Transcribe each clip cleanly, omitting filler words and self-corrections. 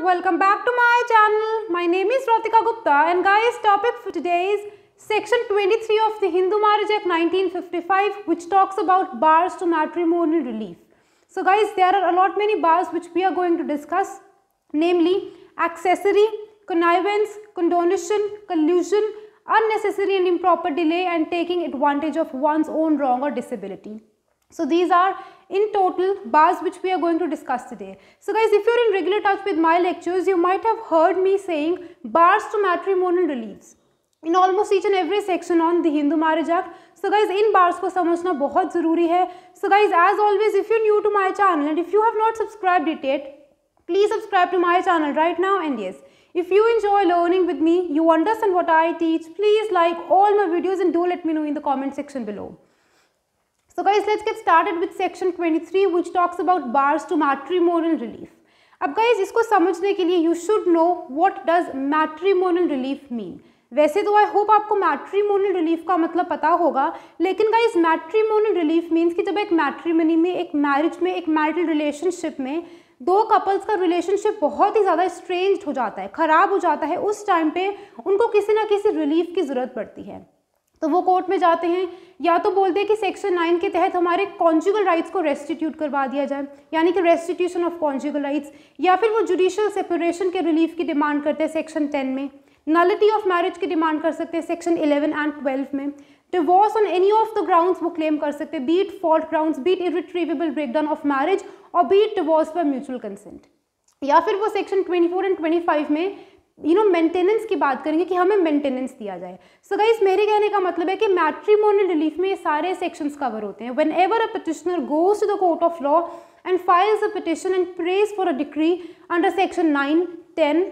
welcome back to my channel. My name is Ratika Gupta and guys, topic for today is section 23 of the Hindu Marriage Act 1955, which talks about bars to matrimonial relief. So guys, there are a lot many bars which we are going to discuss, namely accessory, connivance, condonation, collusion, unnecessary and improper delay, and taking advantage of one's own wrong or disability. So these are in total bars which we are going to discuss today. So guys, if you're in regular touch with my lectures, you might have heard me saying bars to matrimonial reliefs in almost each and every section on the Hindu Marriage Act. So guys, in bars को समझना बहुत ज़रूरी है. So guys, as always, if you're new to my channel and if you have not subscribed it yet, please subscribe to my channel right now. And yes, if you enjoy learning with me, you understand what I teach, please like all my videos and do let me know in the comment section below. So guys, let's get started with section 23, which talks about bars to matrimonial relief. अब guys, इसको समझने के लिए you should know what does matrimonial relief mean. वैसे तो I hope आपको matrimonial relief का मतलब पता होगा, लेकिन guys matrimonial relief means कि जब एक matrimony में, एक marriage में, एक marital relationship में दो कपल्स का रिलेशनशिप बहुत ही ज़्यादा स्ट्रेंज्ड हो जाता है, ख़राब हो जाता है, उस टाइम पे उनको किसी ना किसी रिलीफ की ज़रूरत पड़ती है. तो वो कोर्ट में जाते हैं, या तो बोलते हैं कि सेक्शन 9 के तहत हमारे कॉन्जुगल राइट्स को रेस्टिट्यूट करवा दिया जाए, यानी कि रेस्टिट्यूशन ऑफ कॉन्जुगल राइट्स, या फिर वो जुडिशियल सेपरेशन के रिलीफ की डिमांड करते हैं सेक्शन 10 में, नलिटी ऑफ मैरिज की डिमांड कर सकते हैं सेक्शन 11 एंड 12 में, divorce on any of the grounds वो क्लेम कर सकते हैं, be it fault grounds, be it irretrievable breakdown of marriage or be it divorce by mutual consent. या फिर वो सेक्शन 24 एंड 25 में मेंटेनेंस की बात करेंगे कि हमें मेंटेनेंस दिया जाए. सो गाइस, मेरे कहने का मतलब है कि मैट्रिमोनियल रिलीफ में ये सारे सेक्शंस कवर होते हैं. Whenever a petitioner goes to the court of law and files a petition and prays for a decree under section 9, 10,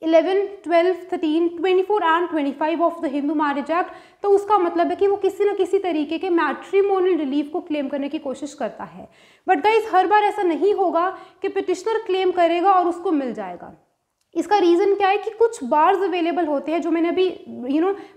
11, 12, 13, 24 and 25 of the Hindu marriage act, तो उसका मतलब है कि वो किसी न किसी तरीके के मैट्रिमोनियल रिलीफ को क्लेम करने की कोशिश करता है. बट गाइज, हर बार ऐसा नहीं होगा कि पिटिशनर क्लेम करेगा और उसको मिल जाएगा. इसका रीज़न क्या है कि कुछ बार्स अवेलेबल होते हैं जो मैंने अभी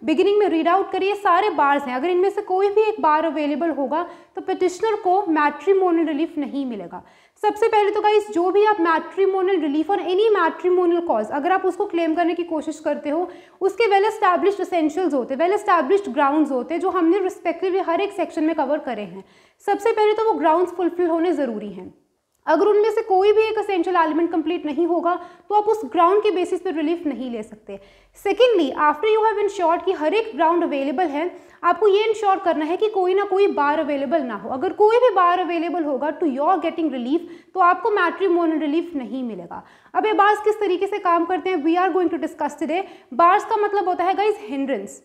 बिगिनिंग में रीड आउट करी है. सारे बार्स हैं, अगर इनमें से कोई भी एक बार अवेलेबल होगा तो पिटिशनर को मैट्रिमोनियल रिलीफ नहीं मिलेगा. सबसे पहले तो गाइस, जो भी आप मैट्रिमोनियल रिलीफ और एनी मैट्रिमोनियल कॉज अगर आप उसको क्लेम करने की कोशिश करते हो, उसके वेल एस्टैब्लिश्ड एसेंशियल्स होते हैं, वेल एस्टैब्लिश्ड ग्राउंड्स होते हैं, जो हमने रिस्पेक्टिवली हर एक सेक्शन में कवर करे हैं. सबसे पहले तो वो ग्राउंड्स फुलफिल होने ज़रूरी हैं. अगर उनमें से कोई भी एक एसेंशियल एलिमेंट कंप्लीट नहीं होगा तो आप उस ग्राउंड के बेसिस पर रिलीफ नहीं ले सकते. Secondly, after you have insured कि हर एक ग्राउंड अवेलेबल है, आपको ये इंश्योर करना है कि कोई ना कोई बार अवेलेबल ना हो. अगर कोई भी बार अवेलेबल होगा टू योर गेटिंग रिलीफ, तो आपको मैट्रिमोनियल रिलीफ नहीं मिलेगा. अब ये बार्स किस तरीके से काम करते हैं, we are going to discuss today. Bars का मतलब होता है गाइज हिंड्रेंस,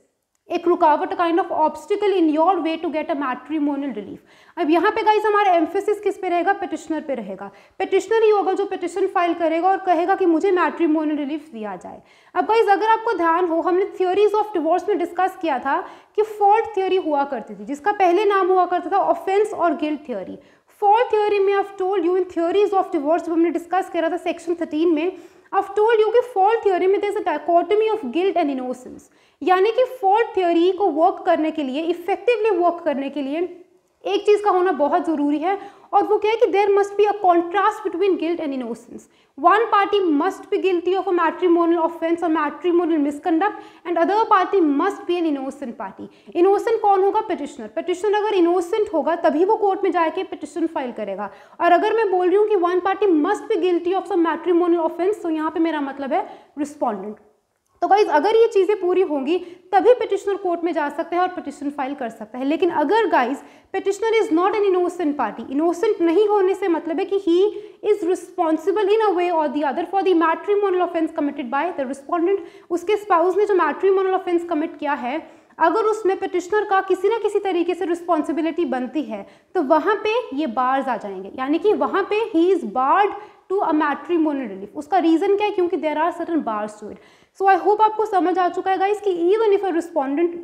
एक रुकावट, kind of obstacle in your way to get a matrimonial relief. अब यहाँ पे गाइस हमारा एम्फेसिस किस पे रहेगा, पिटिशनर पे रहेगा. पिटिशनर ही होगा जो पिटिशन फाइल करेगा और कहेगा कि मुझे मैट्रिमोनियल रिलीफ दिया जाए. अब गाइस, अगर आपको ध्यान हो, हमने थ्योरीज ऑफ डिवोर्स में डिस्कस किया था कि फॉल्ट थ्योरी हुआ करती थी, जिसका पहले नाम हुआ करता था ऑफेंस और गिल्ट थ्योरी. फॉल्ट थ्योरी में I have told you in theories of divorce, जब हमने डिस्कस करा था सेक्शन 13 में, आई हैव टोल्ड यू कि फॉल्ट थ्योरी में there is a dichotomy of guilt and innocence. यानी कि फॉल्ट थ्योरी को वर्क करने के लिए, इफेक्टिवली वर्क करने के लिए एक चीज़ का होना बहुत ज़रूरी है, और वो क्या है कि there must be a contrast between guilt and innocence. One party must be guilty of a matrimonial offence or matrimonial misconduct and other party must be an innocent party. Innocent कौन होगा, पिटिशनर. पिटिशनर अगर innocent होगा तभी वो court में जाके petition file करेगा. और अगर मैं बोल रही हूँ कि one party must be guilty of some matrimonial offence, तो यहाँ पे मेरा मतलब है रिस्पॉन्डेंट. तो गाइज, अगर ये चीज़ें पूरी होंगी तभी पिटिशनर कोर्ट में जा सकते हैं और पिटिशन फाइल कर सकता है. लेकिन अगर guys petitioner is not an innocent party, innocent नहीं होने से मतलब है कि he is responsible in a way और the other for the matrimonial offence committed by the respondent. उसके स्पाउस ने जो मैट्रिमोनियल ऑफेंस कमिट किया है, अगर उसमें पिटिशनर का किसी ना किसी तरीके से रिस्पॉन्सिबिलिटी बनती है, तो वहाँ पे ये बार्स आ जाएंगे, यानी कि वहाँ पे he is barred to a matrimonial relief. उसका रीजन क्या है, क्योंकि there are certain bars to it. So I hope आपको समझ आ चुका है गाइस कि even if a respondent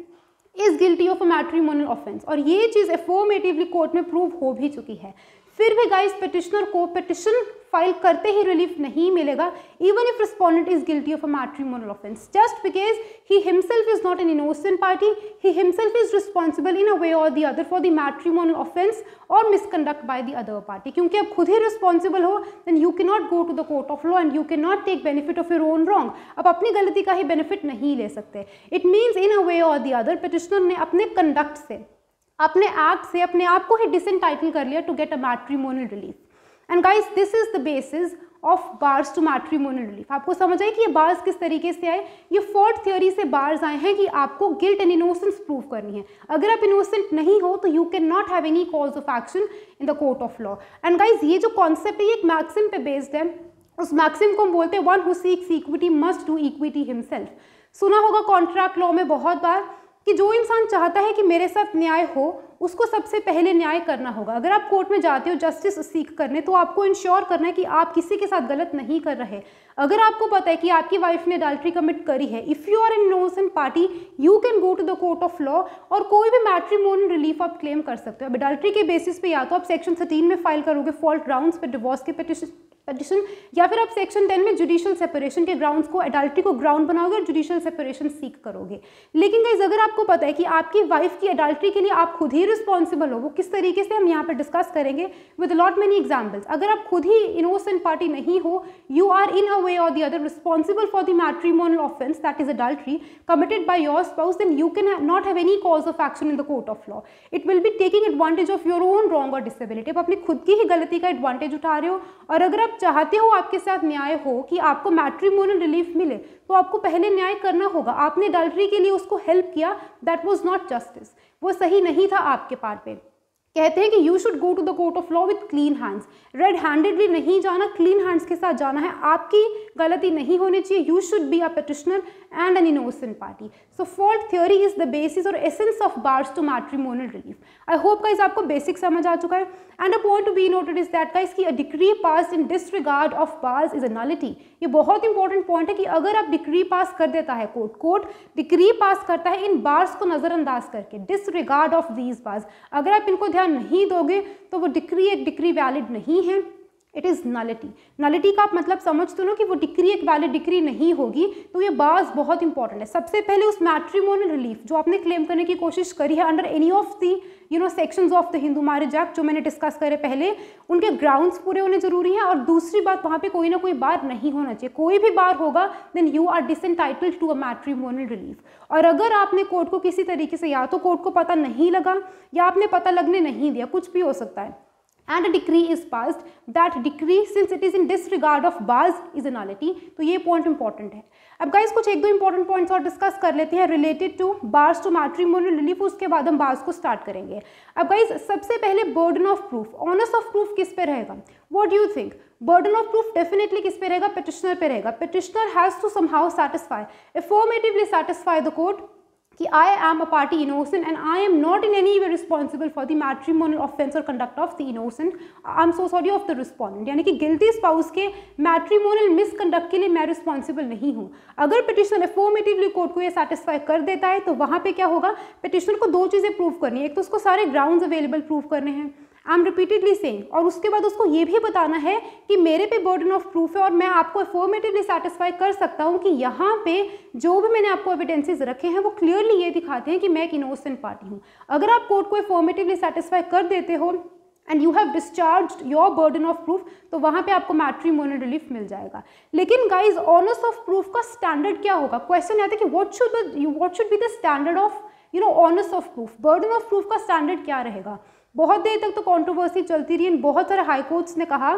is guilty of a matrimonial offence, और ये चीज़ एफॉर्मेटिवली कोर्ट में प्रूव हो भी चुकी है, फिर भी गाइस पिटिशनर को पिटिशन फाइल करते ही रिलीफ नहीं मिलेगा, even if respondent is guilty of a matrimonial offence, just because he himself is not an innocent party, he himself is responsible in a way और the other for the matrimonial offence और misconduct by the other party. क्योंकि आप खुद ही responsible हो, then you can not go to the court of law and you can not take benefit of your own wrong. आप अपनी गलती का ही बेनिफिट नहीं ले सकते। It means in a way और द अदर पिटिशनर ने अपने कंडक्ट से, अपने एक्ट से अपने आप को ही डिसएंटाइटल कर लिया to get a matrimonial relief. And guys this is the basis of bars to matrimonial relief. आपको समझ आए कि ये बार्स किस तरीके से आए? ये फोर्थ थ्योरी से बार्स आए हैं कि आपको गिल्ट एंड इनोसेंस प्रूव करनी है। अगर आप इनोसेंट नहीं हो तो you can not have any cause of action in the court of law. And guys ये जो कॉन्सेप्ट है ये एक मैक्सिम पे बेस्ड है। उस मैक्सिम को हम बोलते हैं one who seeks equity must do equity himself. सुना होगा कॉन्ट्रैक्ट लॉ में बहुत बार कि जो इंसान चाहता है कि मेरे साथ न्याय हो उसको सबसे पहले न्याय करना होगा। अगर आप कोर्ट में जाते हो जस्टिस सीख करने तो आपको इंश्योर करना है कि आप किसी के साथ गलत नहीं कर रहे। अगर आपको पता है कि आपकी वाइफ ने अडल्ट्री कमिट करी है, if you are an innocent party you can go to the court of law और कोई भी मैट्रिमोनियल रिलीफ आप क्लेम कर सकते हो। अब अडल्ट्री के बेसिस पे या तो आप सेक्शन 13 में फाइल करोगे फॉल्ट ग्राउंड्स पे डिवोर्स के पिटिशन, या फिर आप सेक्शन 10 में जुडिशियल सेपरेशन के ग्राउंड्स को, अडल्ट्री को ग्राउंड बनाओगे और जुडिशियल सेपरेशन सीख करोगे। लेकिन गाइस अगर आपको पता है कि आपकी वाइफ की अडल्ट्री के लिए आप खुद ही रिस्पॉन्सिबल हो, वो किस तरीके से हम यहाँ पर डिस्कस करेंगे विद लॉट मेनी एग्जाम्पल्स। अगर आप खुद ही इनोसेंट पार्टी नहीं हो, you are in a way और the other responsible for the matrimonial offence that is adultery committed by your spouse, then you can not have any cause of action in the court of law. It will be taking advantage of your own wrong और disability. आप अपनी खुद की ही गलती का advantage उठा रहे हो। और अगर आप चाहते हो आपके साथ न्याय हो कि आपको मैट्रिमोनियल रिलीफ मिले तो आपको पहले न्याय करना होगा। आपने अडल्ट्री के लिए उसको हेल्प किया, दैट वाज नॉट जस्टिस, वो सही नहीं था आपके पार्ट पे। कहते हैं कि you should go to the court of law with clean hands, red handedly नहीं जाना, क्लीन हैंड्स के साथ जाना है। आपकी गलती नहीं होनी चाहिए। You should be a petitioner and an innocent party. So fourth theory is the basis or essence of bars to matrimonial relief. I hope guys आपको बेसिक समझ आ चुका है। And a point to be noted is that guys कि a decree pass in disregard of bars is a nullity. ये बहुत important point है कि अगर आप डिक्री पास कर देता है कोर्ट डिक्री पास करता है इन बार्स को नजरअंदाज करके, डिसरिगार्ड ऑफ दीज बार्स, अगर आप इनको ध्यान नहीं दोगे तो वो डिक्री एक डिक्री वैलिड नहीं है, इट इज़ नलिटी। नलिटी का आप मतलब समझ तो लो कि वो डिक्री एक वैलिड डिक्री नहीं होगी। तो ये बार्स बहुत इंपॉर्टेंट है। सबसे पहले उस मैट्रिमोनियल रिलीफ जो आपने क्लेम करने की कोशिश करी है under any of the sections of the Hindu marriage act जो मैंने डिस्कस करे पहले, उनके ग्राउंड्स पूरे होने जरूरी हैं। और दूसरी बात, वहाँ पे कोई ना कोई बार नहीं होना चाहिए। कोई भी बार होगा then you are disentitled to a matrimonial relief. और अगर आपने कोर्ट को किसी तरीके से, या तो कोर्ट को पता नहीं लगा या आपने पता लगने नहीं दिया, कुछ भी हो सकता है, and a decree is passed, that decree since it is in disregard of bars is a nullity। तो ये पॉइंट इंपॉर्टेंट है। अब गाइस कुछ एक दो इंपॉर्टेंट पॉइंट्स और डिस्कस कर लेते हैं related to bars to matrimonial relief, उसके बाद हम बार्स को स्टार्ट करेंगे। अब गाइस सबसे पहले burden of proof, onus of proof किस पे रहेगा? What do you think? Burden of proof definitely किस पे रहेगा? पिटिशनर पे रहेगा। Petitioner has to somehow satisfy, affirmatively satisfy the court कि I am a party innocent and I am not in any way responsible for the matrimonial offence or conduct of the innocent, I am so sorry of the respondent. यानी कि guilty spouse के matrimonial misconduct के लिए मैं responsible नहीं हूँ। अगर petitioner अफर्मेटिवली court को ये सेटिस्फाई कर देता है तो वहाँ पे क्या होगा? पिटिशनर को दो चीज़ें प्रूव करनी है। एक तो उसको सारे ग्राउंड्स अवेलेबल प्रूव करने हैं, आई एम रिपीटेडली सेइंग, और उसके बाद उसको ये भी बताना है कि मेरे पे बर्डन ऑफ प्रूफ है और मैं आपको अफर्मेटिवली सेटिस्फाई कर सकता हूँ कि यहाँ पे जो भी मैंने आपको एविडेंसेस रखे हैं वो क्लियरली ये दिखाते हैं कि मैं एक इनोसेंट पार्टी हूँ। अगर आप कोर्ट को अफर्मेटिवली सेटिस्फाई कर देते हो and you have discharged your burden of proof तो वहाँ पे आपको मैट्रिमोनियल रिलीफ मिल जाएगा। लेकिन गाइज ऑनर्स ऑफ प्रूफ का स्टैंडर्ड क्या होगा? क्वेश्चन आता है कि what should be the standard of honours of proof, burden of proof का स्टैंडर्ड क्या रहेगा? बहुत देर तक तो कंट्रोवर्सी चलती रही। बहुत सारे हाई कोर्ट्स ने कहा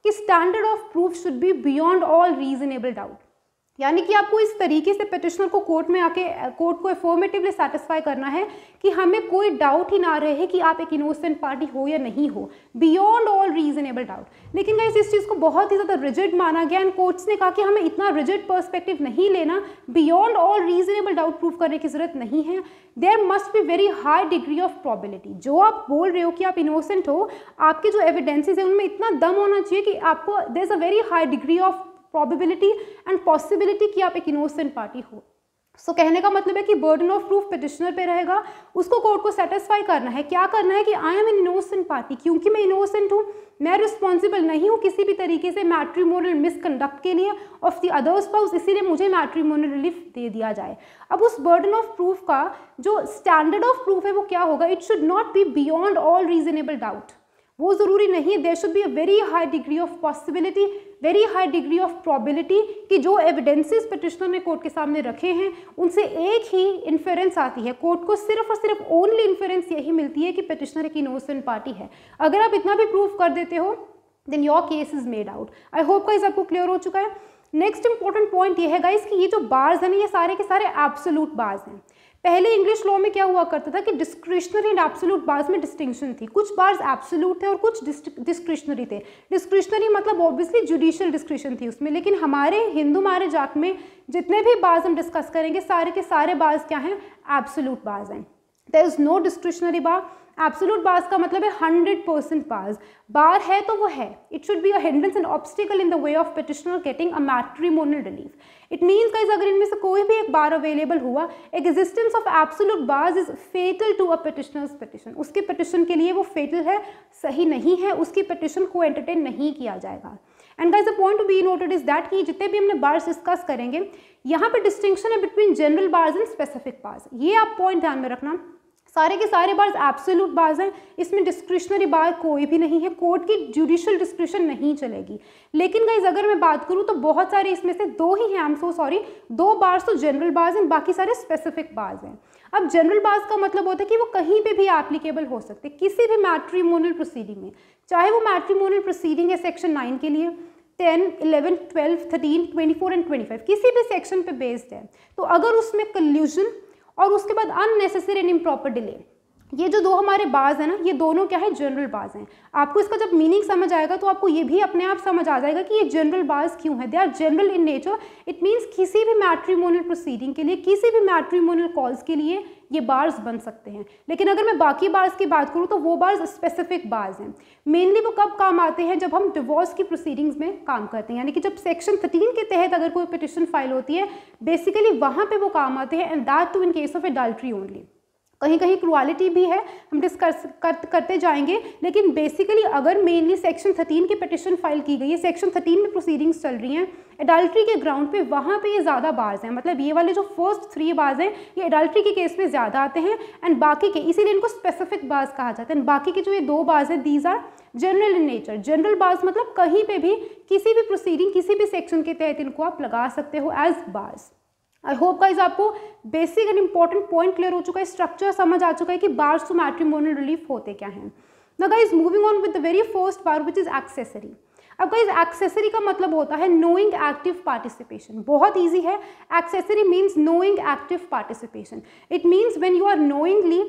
कि standard of proof should be beyond all reasonable doubt, यानी कि आपको इस तरीके से पिटिशनर को कोर्ट में आके कोर्ट को अफर्मेटिवली सेटिस्फाई करना है कि हमें कोई डाउट ही ना रहे कि आप एक इनोसेंट पार्टी हो या नहीं हो, बियॉन्ड ऑल रीजनेबल डाउट। लेकिन गाइस इस चीज़ को बहुत ही ज़्यादा रिजिड माना गया एंड कोर्ट्स ने कहा कि हमें इतना रिजिड पर्सपेक्टिव नहीं लेना, beyond all reasonable doubt prove करने की जरूरत नहीं है। There must be very high degree of probability. जो आप बोल रहे हो कि आप इनोसेंट हो, आपके जो एविडेंसेज है उनमें इतना दम होना चाहिए कि आपको there is a very high degree of probability and possibility कि आप एक इनोसेंट पार्टी हो। सो कहने का मतलब है कि बर्डन ऑफ प्रूफ पिटिशनर पे रहेगा, उसको कोर्ट को सेटिस्फाई करना है। क्या करना है कि I M N innocent party, क्योंकि मैं इनोसेंट हूँ, मैं रिस्पॉन्सिबल नहीं हूँ किसी भी तरीके से मैट्रिमोनियल मिसकंडक्ट के लिए ऑफ द अदर स्पाउस, इसीलिए मुझे मैट्रिमोनियल रिलीफ दे दिया जाए। अब उस बर्डन ऑफ प्रूफ का जो स्टैंडर्ड ऑफ प्रूफ है वो क्या होगा, it should not be beyond all reasonable doubt. वो ज़रूरी नहीं है, there should be a very high degree of possibility, very high degree of probability कि जो एविडेंसेस पिटिशनर ने कोर्ट के सामने रखे हैं उनसे एक ही इन्फेरेंस आती है। कोर्ट को सिर्फ और सिर्फ ओनली इन्फेरेंस यही मिलती है कि पिटिशनर एक इनोसेंट पार्टी है। अगर आप इतना भी प्रूव कर देते हो then your case is made out. I hope guys आपको क्लियर हो चुका है। नेक्स्ट इंपॉर्टेंट पॉइंट ये है गाइस कि ये जो बार्स हैं ना, ये सारे के सारे एब्सोल्यूट बार्स हैं। पहले इंग्लिश लॉ में क्या हुआ करता था कि डिस्क्रिशनरी एंड एब्सोल्यूट बार्स में डिस्टिंक्शन थी। कुछ बार्स एब्सोल्यूट थे और कुछ डिस्क्रिशनरी थे। डिस्क्रिशनरी मतलब ऑब्वियसली जुडिशियल डिस्क्रिशन थी उसमें, लेकिन हमारे हिंदू मैरिज एक्ट में जितने भी बार्स हम डिस्कस करेंगे सारे के सारे बार्स क्या हैं, एब्सोल्यूट बार्स हैं। There is no discretionary bar. Absolute bars का मतलब है 100% बार्स। बार है तो वो है, it should be a hindrance and obstacle in the way of petitioner getting a matrimonial relief. It means guys अगर इनमें से कोई भी एक बार अवेलेबल हुआ, existence of absolute bars is fatal to a petitioner's petition. उसके petition के लिए वो फेटल है, सही नहीं है, उसकी पिटिशन को एंटरटेन नहीं किया जाएगा। And guys the point to be noted is that कि जितने भी हमने बार्स डिस्कस करेंगे यहाँ पे डिस्टिंक्शन है between general bars and specific bars. ये आप पॉइंट ध्यान में रखना। सारे के सारे बार्स एब्सोल्यूट बार्स हैं, इसमें डिस्क्रिशनरी बार कोई भी नहीं है, कोर्ट की जुडिशियल डिस्क्रिशन नहीं चलेगी। लेकिन गाइज अगर मैं बात करूँ तो बहुत सारे इसमें से दो ही हैं, आई एम सो सॉरी, 2 बार्स तो जनरल बार्स हैं, बाकी सारे स्पेसिफिक बार्स हैं। अब जनरल बार्स का मतलब होता है कि वो कहीं पे भी एप्लीकेबल हो सकते, किसी भी मैट्रिमोनियल प्रोसीडिंग में, चाहे वो मैट्रिमोनियल प्रोसीडिंग है सेक्शन 9 के लिए, 10, 11, 12, 13, 24 एंड 25 किसी भी सेक्शन पे बेस्ड है। तो अगर उसमें कल्यूजन और उसके बाद अननेसेसरी एंड इम्प्रॉपर डिले, ये जो 2 हमारे बार्स हैं ना, ये दोनों क्या है, जनरल बार्स हैं। आपको इसका जब मीनिंग समझ आएगा तो आपको ये भी अपने आप समझ आ जाएगा कि ये जनरल बार्स क्यों है। They are general in nature. It means किसी भी मैट्रिमोनियल प्रोसीडिंग के लिए, किसी भी मैट्रिमोनियल कॉल्स के लिए ये बार्स बन सकते हैं। लेकिन अगर मैं बाकी बार्स की बात करूँ तो वो बार्स स्पेसिफिक बार्स हैं। मेनली वो कब काम आते हैं, जब हम डिवोर्स की प्रोसीडिंग्स में काम करते हैं, यानी कि जब सेक्शन 13 के तहत अगर कोई पिटिशन फाइल होती है, बेसिकली वहाँ पे वो काम आते हैं, and that too in case of adultery only. कहीं कहीं क्रुअलिटी भी है, हम डिस्कस करते जाएंगे, लेकिन बेसिकली अगर मेनली सेक्शन 13 की पिटिशन फाइल की गई है, सेक्शन 13 में प्रोसीडिंग्स चल रही हैं एडल्ट्री के ग्राउंड पे, वहाँ पे ये ज़्यादा बार्स हैं। मतलब ये वाले जो फर्स्ट 3 बार्स हैं ये एडल्ट्री के केस में ज़्यादा आते हैं, एंड बाकी के, इसीलिए इनको स्पेसिफिक बार्स कहा जाता है। एंड बाकी के जो ये 2 बार्स हैं these are general in nature. General bars मतलब कहीं पे भी, किसी भी प्रोसीडिंग, किसी भी सेक्शन के तहत इनको आप लगा सकते हो as bars. I hope guys आपको basic and important point clear हो चुका है, स्ट्रक्चर समझ आ चुका है कि बार्स टू मैट्रिमोनियल रिलीफ होते क्या हैं। Now guys moving on with the very first bar which is accessory. अब गाइज एक्सेसरी का मतलब होता है नोइंग एक्टिव पार्टिसिपेशन। बहुत ईजी है, accessory means knowing active participation. It means when you are knowingly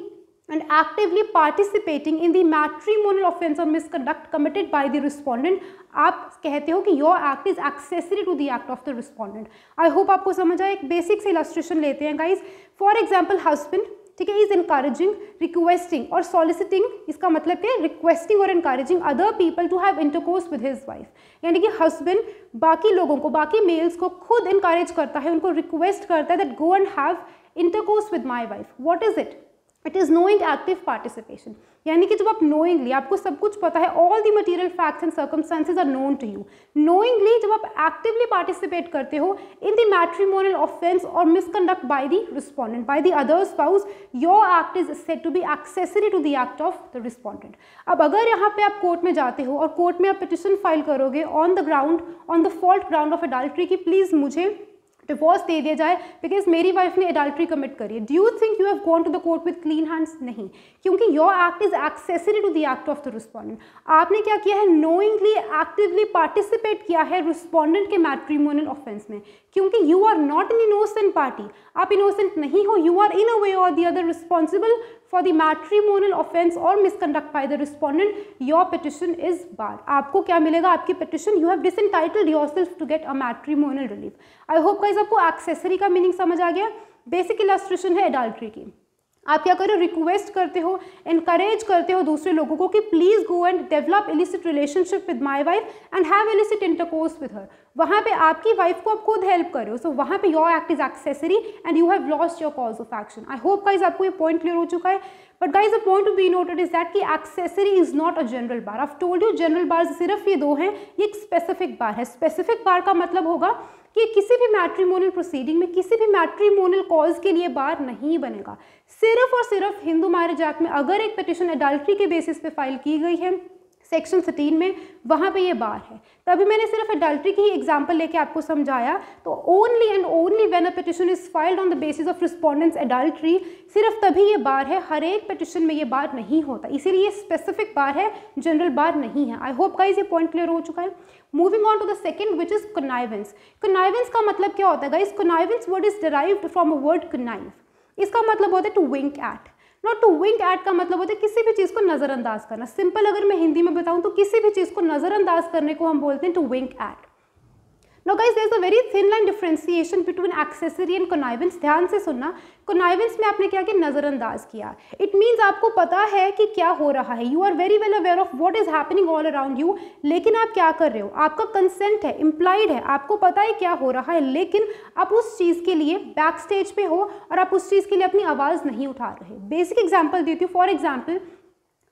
and actively participating in the matrimonial offense or misconduct committed by the respondent, आप कहते हो कि your act is accessory to the act of the respondent. I hope आपको समझ आए। एक basic से illustration लेते हैं गाइज। फॉर एग्जाम्पल हस्बैंड, ठीक है, इज इनकरेजिंग, रिक्वेस्टिंग और सॉलिसिटिंग, इसका मतलब है रिक्वेस्टिंग और encouraging other people to have intercourse with his wife. यानी कि हस्बैंड बाकी लोगों को, बाकी मेल्स को खुद इनकरेज करता है, उनको रिक्वेस्ट करता है that go and have intercourse with my wife. What is it? It is knowing active participation. यानी कि जब आप नोइंगली, आपको सब कुछ पता है, all the material facts and circumstances are known to you, knowingly जब आप एक्टिवली पार्टिसिपेट करते हो इन द मैट्रिमोनियल ऑफेंस और misconduct by the respondent, by the other spouse, your act is said to be accessory to the act of the respondent. अब अगर यहाँ पे आप कोर्ट में जाते हो और कोर्ट में आप पिटिशन फाइल करोगे on the ground, on the fault ground of adultery की प्लीज़ मुझे डिवोर्स दे दिया जाए बिकॉज मेरी वाइफ ने एडल्ट्री कमिट करी है, do you think you have gone to the court with clean hands? नहीं, क्योंकि your act is accessory to the act of the respondent. आपने क्या किया है, नोइंगली एक्टिवली पार्टिसिपेट किया है रिस्पोंडेंट के मैट्रिमोनियल ऑफेंस में, क्योंकि you are not an innocent party, आप इनोसेंट नहीं हो, you are in a way और the other responsible for the matrimonial offense or misconduct by the respondent, your petition is barred. आपको क्या मिलेगा, आपकी petition, you have disentitled yourself to get a matrimonial relief. I hope guys आपको accessory का meaning समझ आ गया। Basic illustration है adultery की। आप क्या करो, रिक्वेस्ट करते हो, एनकरेज करते हो दूसरे लोगों को कि please go and develop illicit relationship with my wife and have illicit intercourse with her. वहाँ पे आपकी वाइफ को आप खुद हेल्प कर रहे हो, सो वहाँ पे your act is accessory and you have lost your cause of action. I hope guys आपको ये पॉइंट क्लियर हो चुका है। But guys the point to be noted is that कि accessory is not a general bar. I told you general bar सिर्फ ये दो हैं, ये एक स्पेसिफिक बार है। स्पेसिफिक बार का मतलब होगा कि किसी भी मैट्रिमोनियल प्रोसीडिंग में, किसी भी मैट्रिमोनियल कॉज के लिए बार नहीं बनेगा। सिर्फ और सिर्फ हिंदू मैरिज एक्ट में अगर एक पिटिशन एडल्ट्री के बेसिस पे फाइल की गई है सेक्शन 13 में, वहाँ पे ये बार है। तभी मैंने सिर्फ एडल्ट्री की ही एग्जांपल लेके आपको समझाया। तो only and only when a petition is filed on the basis of respondent's adultery, सिर्फ तभी ये बार है। हर एक पिटिशन में ये बार नहीं होता, इसीलिए स्पेसिफिक बार है, जनरल बार नहीं है। आई होप गाइज ये पॉइंट क्लियर हो चुका है। Moving on to the second which is connivance. Connivance का मतलब क्या होता है guys? Connivance word is derived from a word connive. इसका मतलब होता है to wink at. Not to wink at का मतलब होता है किसी भी चीज़ को नज़रअंदाज करना। सिंपल अगर मैं हिंदी में बताऊं तो किसी भी चीज़ को नज़रअंदाज करने को हम बोलते हैं to wink at. Now guys, there is a very thin line differentiation between accessory and connivance। ध्यान से सुनना, connivance में आपने क्या किया? नज़रअंदाज किया। It means आपको पता है कि क्या हो रहा है, you are very well aware of what is happening all around you, लेकिन आप क्या कर रहे हो? आपका कंसेंट है, इम्प्लाइड है, आपको पता है क्या हो रहा है, लेकिन आप उस चीज़ के लिए बैक स्टेज पे हो और आप उस चीज़ के लिए अपनी आवाज़ नहीं उठा रहे। बेसिक एग्जाम्पल देती हूँ। फॉर एग्जाम्पल,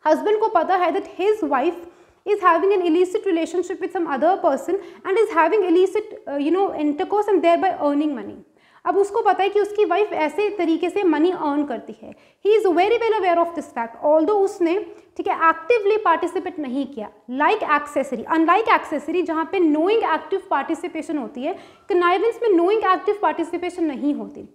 हस्बैंड को पता है that his wife is having an illicit relationship with some other person and is having illicit intercourse and thereby earning money। अब उसको पता है कि उसकी वाइफ ऐसे तरीके से मनी अर्न करती है। He is very well aware of this fact, although उसने ठीक है एक्टिवली पार्टिसिपेट नहीं किया। लाइक एक्सेसरी, अनलाइक एक्सेसरी जहाँ पे नोइंग एक्टिव पार्टिसिपेशन होती है, कनाइवेंस में नोइंग एक्टिव पार्टिसिपेशन नहीं होती।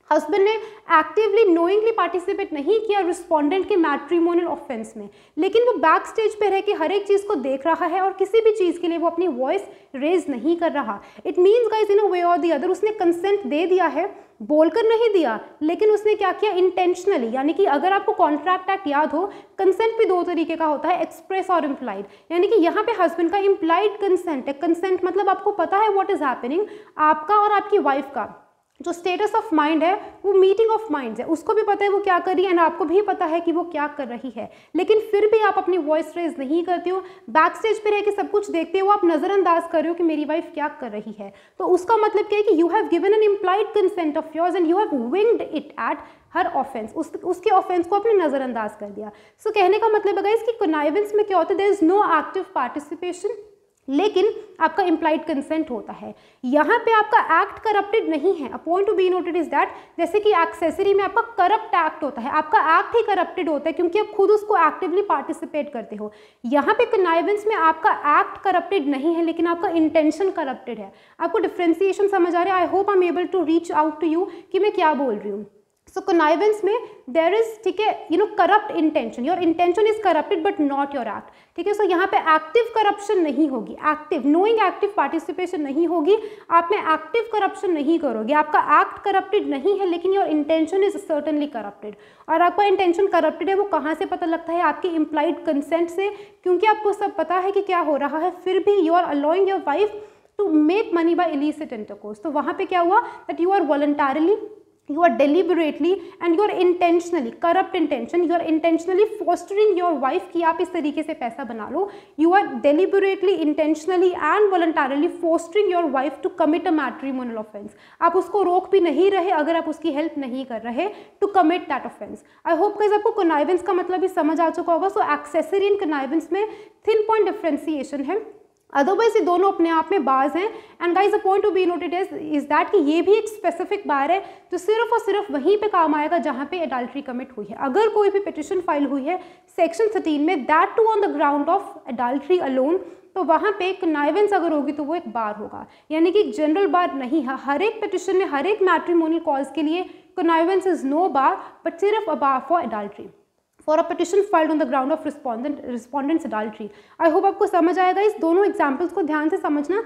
हस्बैंड ने एक्टिवली नोइंगली पार्टिसिपेट नहीं किया रिस्पोंडेंट के मैट्रिमोनियल ऑफेंस में, लेकिन वो बैक स्टेज पे रह के हर एक चीज़ को देख रहा है और किसी भी चीज़ के लिए वो अपनी वॉइस रेज नहीं कर रहा। It means guys in a way और दी अदर उसने कंसेंट दे दिया है, बोलकर नहीं दिया, लेकिन उसने क्या किया? इंटेंशनली। यानी कि अगर आपको कॉन्ट्रैक्ट एक्ट याद हो, कंसेंट भी दो तरीके का होता है, एक्सप्रेस और इम्प्लाइड। यानी कि यहाँ पे हस्बैंड का इम्प्लाइड कंसेंट है। कंसेंट मतलब आपको पता है व्हाट इज हैपनिंग, आपका और आपकी वाइफ का जो स्टेटस ऑफ माइंड है वो मीटिंग ऑफ माइंड्स है। उसको भी पता है वो क्या कर रही है एंड आपको भी पता है कि वो क्या कर रही है, लेकिन फिर भी आप अपनी वॉइस रेज नहीं करते हो। बैक स्टेज पे रह के सब कुछ देखते हो, आप नज़रअंदाज कर रहे हो कि मेरी वाइफ क्या कर रही है। तो उसका मतलब क्या है कि you have given an implied consent of yours and you have winged it at her offence. उसके ऑफेंस को आपने नज़रअंदाज कर दिया। सो कहने का मतलब है इसकी कनाइवेंस में क्या होता है? There is no active participation, लेकिन आपका इम्प्लाइड कंसेंट होता है। यहाँ पे आपका एक्ट करप्टेड नहीं है। A point to be noted is that जैसे कि एक्सेसरी में आपका करप्ट एक्ट होता है, आपका एक्ट ही करप्टेड होता है क्योंकि आप खुद उसको एक्टिवली पार्टिसिपेट करते हो। यहाँ पे कनाइवेंस में आपका एक्ट करप्टेड नहीं है, लेकिन आपका इंटेंशन करप्टेड है। आपको डिफ्रेंसिएशन समझ आ रहा है? I hope I am able to reach out to you कि मैं क्या बोल रही हूँ। सो कनाइवेंस में देर इज ठीक है corrupt intention, your intention is corrupted but not your act. ठीक है, सो यहाँ पे एक्टिव करप्शन नहीं होगी, एक्टिव नोइंग एक्टिव पार्टिसिपेशन नहीं होगी, आप में एक्टिव करप्शन नहीं करोगे। आपका एक्ट करप्टेड नहीं है, लेकिन your intention is certainly corrupted. और आपका इंटेंशन करप्टेड है वो कहाँ से पता लगता है? आपकी इम्प्लाइड कंसेंट से, क्योंकि आपको सब पता है कि क्या हो रहा है, फिर भी you are allowing your wife to make money by illicit intercourse. तो वहाँ पे क्या हुआ? That you are voluntarily, you are deliberately and you are intentionally, corrupt intention, you are intentionally fostering your wife कि आप इस तरीके से पैसा बना लो। You are deliberately, intentionally and voluntarily fostering your wife to commit a matrimonial offense। आप उसको रोक भी नहीं रहे अगर आप उसकी हेल्प नहीं कर रहे to commit that offense। I hope guys आपको connivance का मतलब भी समझ आ चुका होगा। So accessory and connivance में thin point differentiation है, अदरवाइज ये दोनों अपने आप में बाज हैं। And guys the point to be noted is that कि ये भी एक स्पेसिफिक बार है जो सिर्फ और सिर्फ वहीं पे काम आएगा जहाँ पे एडल्ट्री कमिट हुई है। अगर कोई भी पिटिशन फाइल हुई है सेक्शन 13 में, that too on the ground of adultery alone, तो वहाँ पे कनाइवेंस अगर होगी तो वो एक बार होगा, यानी कि एक जनरल बार नहीं है। हर एक पिटिशन में, हर एक मैट्रिमोनियल कॉज के लिए connivance is no bar but सिर्फ a bar for adultery, for a petition filed on the ground of respondent's adultery. I hope आपको समझ आएगा। इस दोनों एग्जाम्पल्स को ध्यान से समझना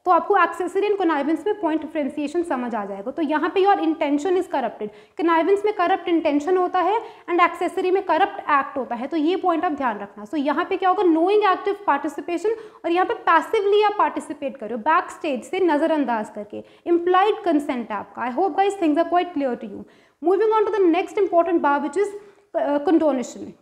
तो आपको एक्सेसरी एंड कनाइवेंस में पॉइंट डिफरेंशिएशन समझ आ जाएगा। तो यहाँ पे your intention is corrupted, connivance में करप्ट इंटेंशन होता है एंड एक्सेसरी में करप्ट एक्ट होता है। तो ये पॉइंट आप ध्यान रखना। सो यहाँ पे क्या होगा? नोइंग एक्टिव पार्टिसिपेशन, और यहाँ पे पैसिवली आप पार्टिसिपेट करो बैक स्टेज से नजरअंदाज करके। इम्प्लाइड कंसेंट है आपका। I hope guys things are quite clear to you. Moving on to the next important bar which is condonation.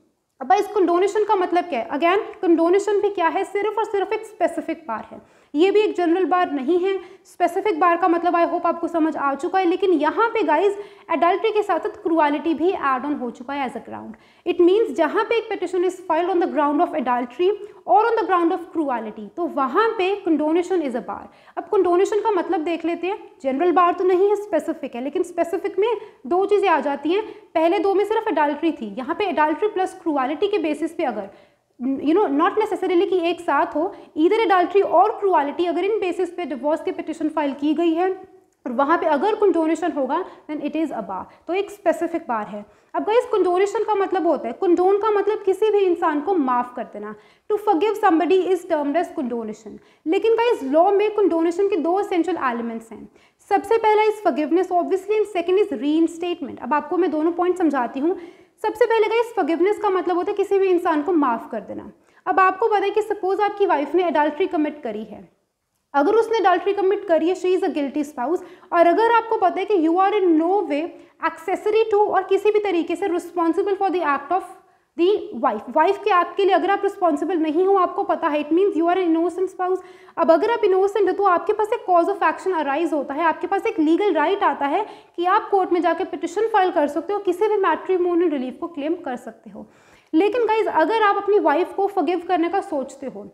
अब इस कंडोनेशन का मतलब क्या है? अगेन कंडोनेशन भी क्या है? सिर्फ और सिर्फ एक स्पेसिफिक बार है, ये भी एक जनरल बार नहीं है। स्पेसिफिक बार का मतलब आई होप आपको समझ आ चुका है, लेकिन यहाँ पे गाइज एडल्ट्री के साथ साथ क्रुअलिटी भी एड ऑन हो चुका है as a ground. It means जहाँ पे एक petition is filed on the ground of adultery or on the ground of cruelty, तो वहाँ पे कंडोनेशन इज अ बार। अब कंडोनेशन का मतलब देख लेते हैं। जनरल बार तो नहीं है, स्पेसिफिक है, लेकिन स्पेसिफिक में दो चीज़ें आ जाती हैं। पहले दो में सिर्फ एडल्ट्री थी, यहाँ पे एडल्ट्री प्लस क्रुअलिटी के बेसिस पे अगर नॉट नेसेसरीली कि एक साथ हो, इधर एडल्ट्री और क्रुअलिटी, अगर इन बेसिस पे डिवोर्स की पिटिशन फाइल की गई है और वहाँ पे अगर कंडोनेशन होगा देन इट इज़ अ बार, तो एक स्पेसिफिक बार है। अब गाइस कंडोनेशन का मतलब होता है, कंडोन का मतलब किसी भी इंसान को माफ़ कर देना। To forgive somebody is termed as condonation. लेकिन गाइस लॉ में कंडोनेशन के दो एसेंशियल एलिमेंट्स हैं। सबसे पहला is forgiveness obviously, and second is reinstatement. अब आपको मैं दोनों पॉइंट समझाती हूँ। सबसे पहले गाइस फॉरगिवनेस का मतलब होता है किसी भी इंसान को माफ़ कर देना। अब आपको पता है कि सपोज आपकी वाइफ ने एडल्ट्री कमिट करी है, अगर उसने एडल्ट्री कमिट करी है, she is a guilty spouse, और अगर आपको पता है कि you are in no way accessory to और किसी भी तरीके से responsible for the act of the wife के एक्ट के लिए अगर आप रिस्पॉन्सिबल नहीं हो, आपको पता है, it means you are an innocent spouse. अब अगर आप इनोसेंट हो तो आपके पास एक कॉज ऑफ एक्शन अराइज होता है, आपके पास एक लीगल राइट आता है कि आप कोर्ट में जाकर पिटिशन फाइल कर सकते हो, किसी भी मैट्रिमोनियल रिलीफ को क्लेम कर सकते हो। लेकिन गाइज अगर आप अपनी वाइफ को फॉरगिव करने का सोचते हो,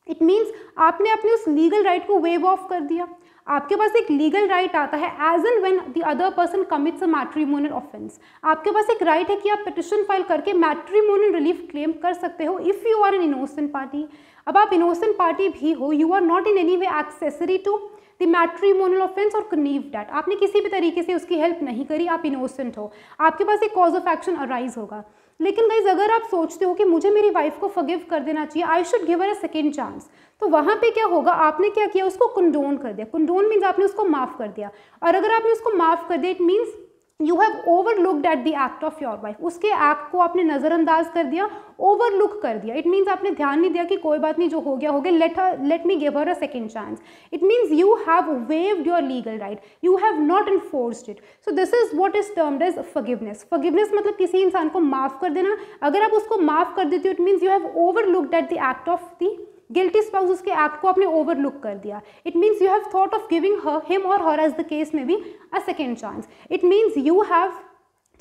इट मीन्स आपने अपने उस लीगल राइट को वेव ऑफ कर दिया। आपके पास एक लीगल राइट आता है as and when the other person commits a matrimonial offence. आपके पास एक राइट है कि आप पिटिशन फाइल करके मैट्रिमोनियल रिलीफ क्लेम कर सकते हो if you are an innocent party. अब आप इनोसेंट पार्टी भी हो, you are not in any way accessory to the matrimonial offence or connive that, आपने किसी भी तरीके से उसकी हेल्प नहीं करी, आप इनोसेंट हो, आपके पास एक कॉज ऑफ एक्शन अराइज होगा। लेकिन गाइज अगर आप सोचते हो कि मुझे मेरी वाइफ को फॉरगिव कर देना चाहिए, I should give her a second chance, तो वहाँ पे क्या होगा, आपने क्या किया, उसको कंडोन कर दिया। कंडोन मीन्स आपने उसको माफ़ कर दिया, और अगर आपने उसको माफ़ कर दिया it means you have overlooked at the act of your wife. उसके एक्ट को आपने नज़रअंदाज कर दिया, ओवरलुक कर दिया। इट मीन्स आपने ध्यान नहीं दिया कि कोई बात नहीं, जो हो गया हो गया, let me give her a second chance. It means you have waived your legal right, you have not enforced it. So this is what is termed as forgiveness. Forgiveness मतलब किसी इंसान को माफ़ कर देना। अगर आप उसको माफ़ कर देते हो it means you have overlooked at the act of the guilty spouse, उसके एक्ट को आपने ओवरलुक कर दिया। It means you have thought of giving him और हर एज द केस में भी अ second chance. It means you have,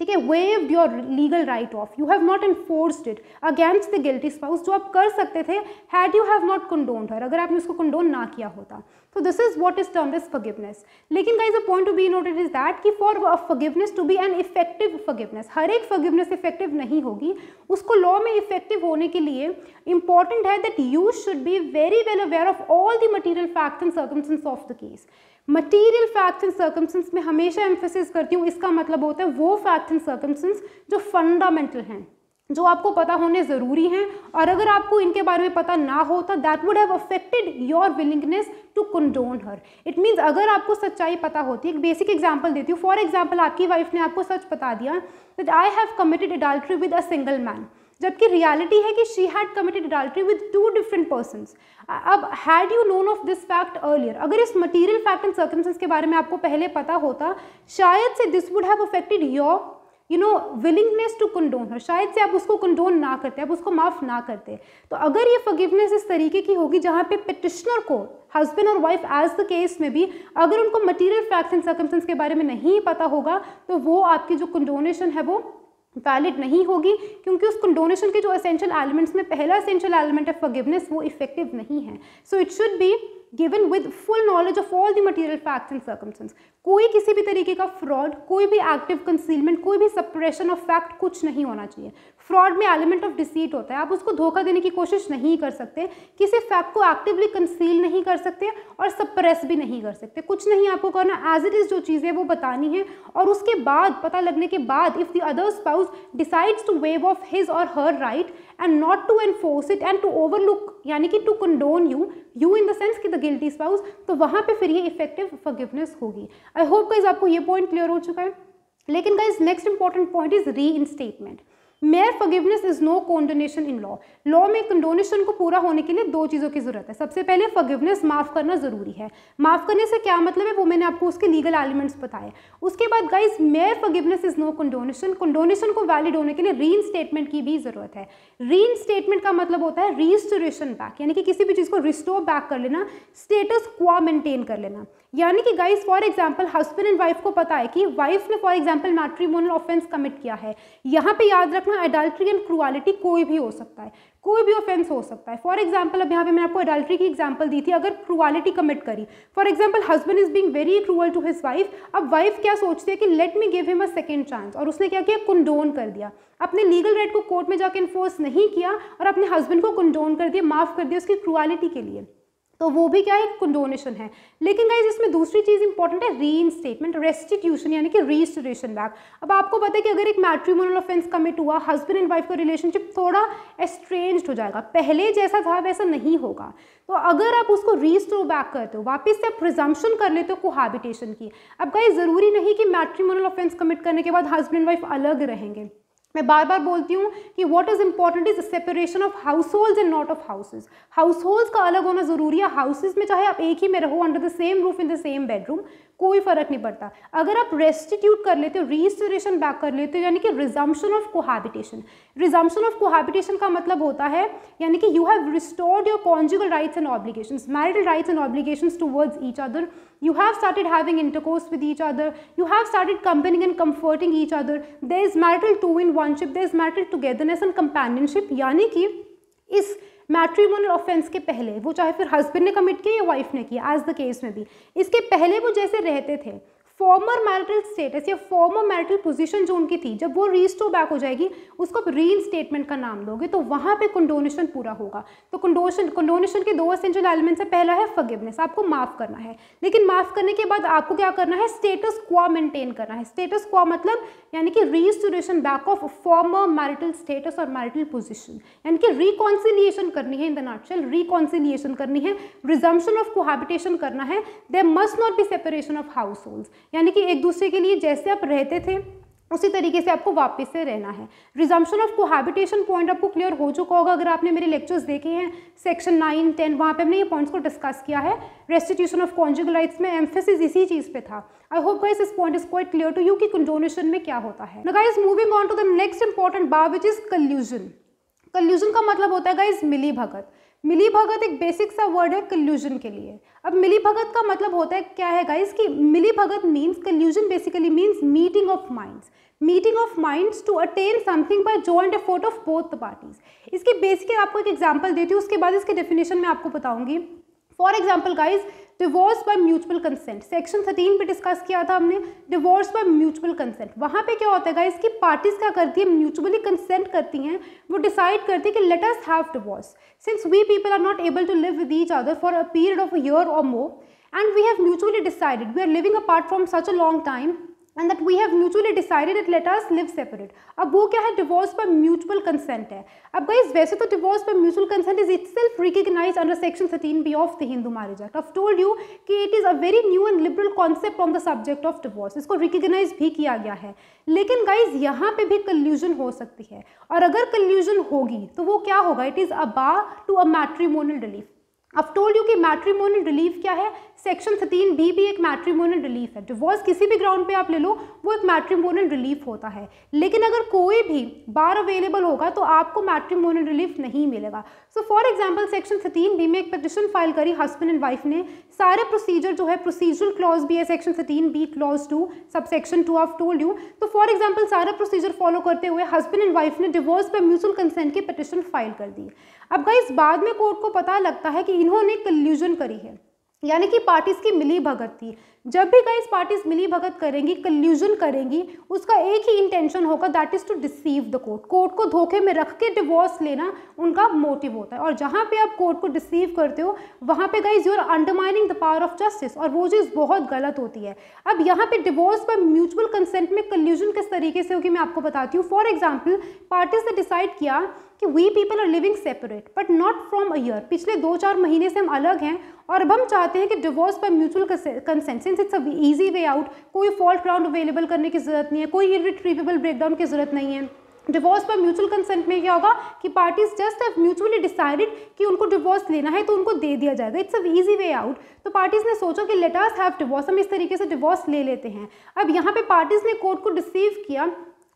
ठीक है, waived your legal right of, you have not enforced it against the guilty spouse, जो आप कर सकते थे had you have not कंडोन्ड her, अगर आपने उसको कंडोन ना किया होता। तो this is what is termed as forgiveness. लेकिन guys a point to be noted is that कि for forgiveness to be an effective forgiveness, हर एक फॉरगिवनेस इफेक्टिव नहीं होगी, उसको लॉ में इफेक्टिव होने के लिए इंपॉर्टेंट है that you should be very well aware of all the material facts and circumstance of the case. Material facts and circumstance में हमेशा एम्फेसिस करती हूँ, इसका मतलब होता है वो फैक्ट्स एंड सर्कमस्टेंस जो फंडामेंटल हैं, जो आपको पता होने ज़रूरी हैं, और अगर आपको इनके बारे में पता ना हो तो that would have affected your willingness to condone her. It means अगर आपको सच्चाई पता होती है, एक बेसिक एग्जांपल देती हूँ। फॉर एग्जांपल आपकी वाइफ ने आपको सच बता दिया that I have committed adultery with a single man, जबकि रियलिटी है कि she had committed adultery with 2 different persons. अब had you known of this fact earlier, अगर इस मटीरियल फैक्ट एंड सर्कमस्टेंस के बारे में आपको पहले पता होता, शायद से this would have affected your willingness to condone her, शायद से आप उसको कंडोन ना करते, आप उसको माफ़ ना करते। तो अगर ये फॉरगिवनेस इस तरीके की होगी जहाँ पे पिटिशनर को, हस्बैंड और वाइफ एज द केस में भी, अगर उनको मटीरियल फैक्ट्स एंड सर्कमस्टेंस के बारे में नहीं पता होगा, तो वो आपकी जो कंडोनेशन है वो वैलिड नहीं होगी, क्योंकि उस कंडोनेशन के जो एसेंशियल एलिमेंट्स में पहला एसेंशियल एलिमेंट है फॉरगिवनेस, वो इफेक्टिव नहीं है। So it should B given with full knowledge of all the material facts and circumstances। कोई किसी भी तरीके का फ्रॉड, कोई भी एक्टिव कंसीलमेंट, कोई भी सप्रेशन ऑफ फैक्ट कुछ नहीं होना चाहिए। फ्रॉड में एलिमेंट ऑफ डिसीट होता है, आप उसको धोखा देने की कोशिश नहीं कर सकते, किसी फैक्ट को एक्टिवली कंसील नहीं कर सकते और सप्रेस भी नहीं कर सकते, कुछ नहीं आपको करना, एज इट इज़ जो चीज़ें वो बतानी है, और उसके बाद पता लगने के बाद if the other spouse decides to waive off his or her right and not to enforce it and to overlook, यानी कि to condone you in the sense कि द गिल्टी स्पाउस, तो वहाँ पे फिर ये इफेक्टिव फॉरगिवनेस होगी। आई hope guys आपको ये पॉइंट क्लियर हो चुका है। लेकिन guys next important point is reinstatement. Mere forgiveness is no condonation in law. Law में कंडोनेशन को पूरा होने के लिए दो चीज़ों की जरूरत है। सबसे पहले फॉरगिवनेस, माफ़ करना ज़रूरी है। माफ़ करने से क्या मतलब है वो मैंने आपको उसके लीगल एलिमेंट्स बताए। उसके बाद guys mere forgiveness is no condonation. Condonation को वैलिड होने के लिए रीइंस्टेटमेंट की भी ज़रूरत है। रीइंस्टेटमेंट का मतलब होता है रीस्टोरेशन बैक, यानी कि किसी भी चीज़ को रिस्टोर बैक कर लेना, स्टेटस क्वा मेंटेन कर लेना। यानी कि guys for example husband and wife को पता है कि वाइफ ने for example matrimonial offence commit किया है। यहाँ पे याद रखना एडल्ट्री एंड क्रुअलिटी कोई भी हो सकता है, कोई भी ऑफेंस हो सकता है। फॉर एग्जांपल अब यहाँ पे मैं आपको एडल्ट्री की एग्जांपल दी थी, अगर क्रुअलिटी कमिट करी, for example husband is being very cruel to his wife. अब वाइफ क्या सोचती है कि let me give him a second chance, और उसने क्या किया, कंडोन कर दिया। अपने लीगल राइट को कोर्ट में जाकर इन्फोर्स नहीं किया और अपने हस्बैंड को कंडोन कर दिया, माफ कर दिया उसकी क्रुअलिटी के लिए, तो वो भी क्या है, कंडोनेशन है। लेकिन गाइज इसमें दूसरी चीज़ इंपॉर्टेंट है, रीइंस्टेटमेंट, रेस्टिट्यूशन यानी कि रीस्टोरेशन बैक। अब आपको पता है कि अगर एक मैट्रिमोनियल ऑफेंस कमिट हुआ, हस्बैंड एंड वाइफ का रिलेशनशिप थोड़ा एस्ट्रेंज्ड हो जाएगा, पहले जैसा था वैसा नहीं होगा। तो अगर आप उसको रीस्टोर बैक करते हो, वापस से आप प्रिजम्पशन कर लेते हो कोहाबिटेशन की। अब गाइज ज़रूरी नहीं कि मैट्रिमोनियल ऑफेंस कमिट करने के बाद हस्बैंड वाइफ अलग रहेंगे। मैं बार बार बोलती हूँ कि what is important is separation of house holds and not of houses. House holds का अलग होना जरूरी है। हाउसेज में चाहे आप एक ही में रहो, under the same roof in the same bedroom, कोई फर्क नहीं पड़ता। अगर आप रेस्टिट्यूट कर लेते हो, रीस्टोरेशन बैक कर लेते हो, यानी कि रिजम्पशन ऑफ कोहाबिटेशन। रिजम्पशन ऑफ कोहाबिटेशन का मतलब होता है यानी कि you have restored your conjugal rights and obligations, marital rights and obligations towards each other. You have started having intercourse with each other. You have started comforting and comforting each other. There is marital two-in-one-ship. There is marital togetherness and companionship. यानी कि इस matrimonial offence के पहले, वो चाहे फिर husband ने commit किया या वाइफ ने किया, एज द केस में भी, इसके पहले वो जैसे रहते थे, फॉर्मर मैरिटल स्टेटस या फॉर्मर मैरिटल पोजीशन जो उनकी थी, जब वो रीस्टोर बैक हो जाएगी उसको आप रीइंस्टेटमेंट का नाम दोगे, तो वहाँ पे कंडोनेशन पूरा होगा। तो कंडोनेशन के दो एसेंशियल एलिमेंट्स है। पहला है फॉरगिवनेस, आपको माफ़ करना है, लेकिन माफ़ करने के बाद आपको क्या करना है, स्टेटस क्वा मेंटेन करना है। स्टेटस क्वा मतलब यानी कि restoration back of former marital status और मैरिटल पोजीशन, यानी कि रिकॉन्सिलिएशन करनी है। इन द नटशेल रिकॉन्सिलिएशन करनी है, रिजम्पशन ऑफ कोहाबिटेशन करना है। There must not be separation of household, यानी कि एक दूसरे के लिए जैसे आप रहते थे उसी तरीके से आपको वापस से रहना है। रिजम्पशन ऑफ कोहाबिटेशन पॉइंट आपको क्लियर हो चुका होगा अगर आपने मेरे लेक्चर्स देखे हैं, सेक्शन 9, 10, वहाँ पे हमने ये पॉइंट्स को डिस्कस किया है। रेस्टिट्यूशन ऑफ कॉन्जुगल राइट्स में एम्फेसिस इसी चीज़ पे था। I hope guys this point is quite clear to you कि कंडोनेशन में क्या होता है। Now guys moving on to the next important bar which is collusion. Collusion का मतलब होता है गाइस मिली भगत। मिली भगत एक बेसिक सा वर्ड है कल्यूजन के लिए। अब मिली भगत का मतलब होता है क्या है गाइस कि मिली भगत means, collusion basically means meeting of minds, meeting of minds to attain something by joint effort of both the parties. इसकी बेसिकली आपको एक एग्जांपल देती हूँ, उसके बाद इसके डेफिनेशन में आपको बताऊंगी। For example guys, divorce by mutual consent, section 13 पे डिस्कस किया था हमने, डिवोर्स बाय म्यूचुअल कंसेंट। वहाँ पे क्या होता है गाइज कि पार्टीज क्या करती है, म्यूचुअली कंसेंट करती हैं, वो डिसाइड करती है कि let us have divorce since we people are not able to live with each other for a period of a year or more and we have mutually decided we are living apart from such a long time and that we have mutually decided that let us live separate। अब वो क्या है, divorce पर mutual consent है। अब guys वैसे तो divorce पर mutual consent is itself recognised under section 13B of the Hindu marriage act. I've told you कि it is a very new and liberal concept on the subject of divorce, इसको recognise भी किया गया है। लेकिन गाइज यहाँ पे भी कल्यूजन हो सकती है, और अगर कल्यूजन होगी तो वो क्या होगा, it is a bar to a matrimonial relief. I've told you कि मैट्रिमोनियल रिलीफ क्या है, सेक्शन 13B भी एक मैट्रिमोनियल रिलीफ है। डिवोर्स किसी भी ग्राउंड पे आप ले लो, वो एक मैट्रिमोनियल रिलीफ होता है। लेकिन अगर कोई भी बार अवेलेबल होगा तो आपको मैट्रिमोनियल रिलीफ नहीं मिलेगा। So for example section 13B में एक पिटिशन फाइल करी हस्बैंड एंड वाइफ ने, सारे प्रोसीजर जो है, प्रोसीजरल क्लॉज भी है section 13B clause 2 sub section 2 I've told you। तो फॉर एग्जाम्पल सारा प्रोसीजर फॉलो करते हुए हस्बैंड एंड वाइफ ने डिवोर्स पर म्यूचुअल कंसेंट की पिटिशन फाइल कर दी। अब गाइस बाद में कोर्ट को पता लगता है कि इन्होंने कल्यूजन करी है, यानी कि पार्टीज की मिली भगत थी। जब भी गाइस पार्टीज मिली भगत करेंगी, कल्यूजन करेंगी, उसका एक ही इंटेंशन होगा, that is to deceive the court. Court को धोखे में रख के डिवोर्स लेना उनका मोटिव होता है। और जहाँ पे आप कोर्ट को डिसीव करते हो वहाँ पे guys you are undermining the power of justice, और वो चीज़ बहुत गलत होती है। अब यहाँ पे डिवोर्स पर म्यूचुअल कंसेंट में कल्यूजन किस तरीके से होगी मैं आपको बताती हूँ। फॉर एग्जाम्पल पार्टीज ने डिसाइड किया कि we people are living separate but not from a year, पिछले 2-4 महीने से हम अलग हैं और अब हम चाहते हैं कि divorce by mutual consent, since it's a easy way out, कोई फॉल्ट ग्राउंड अवेलेबल करने की जरूरत नहीं है, कोई इरिट्रीवेबल ब्रेकडाउन की जरूरत नहीं है, डिवोर्स पर म्यूचुअल कंसेंट में क्या होगा कि parties just have mutually decided कि उनको डिवोर्स लेना है तो उनको दे दिया जाएगा, it's a easy way out. तो पार्टीज ने सोचा कि लेट अस हैव डिवोर्स, हम इस तरीके से डिवोर्स ले लेते हैं। अब यहाँ पे पार्टीज ने कोर्ट को डिसीव किया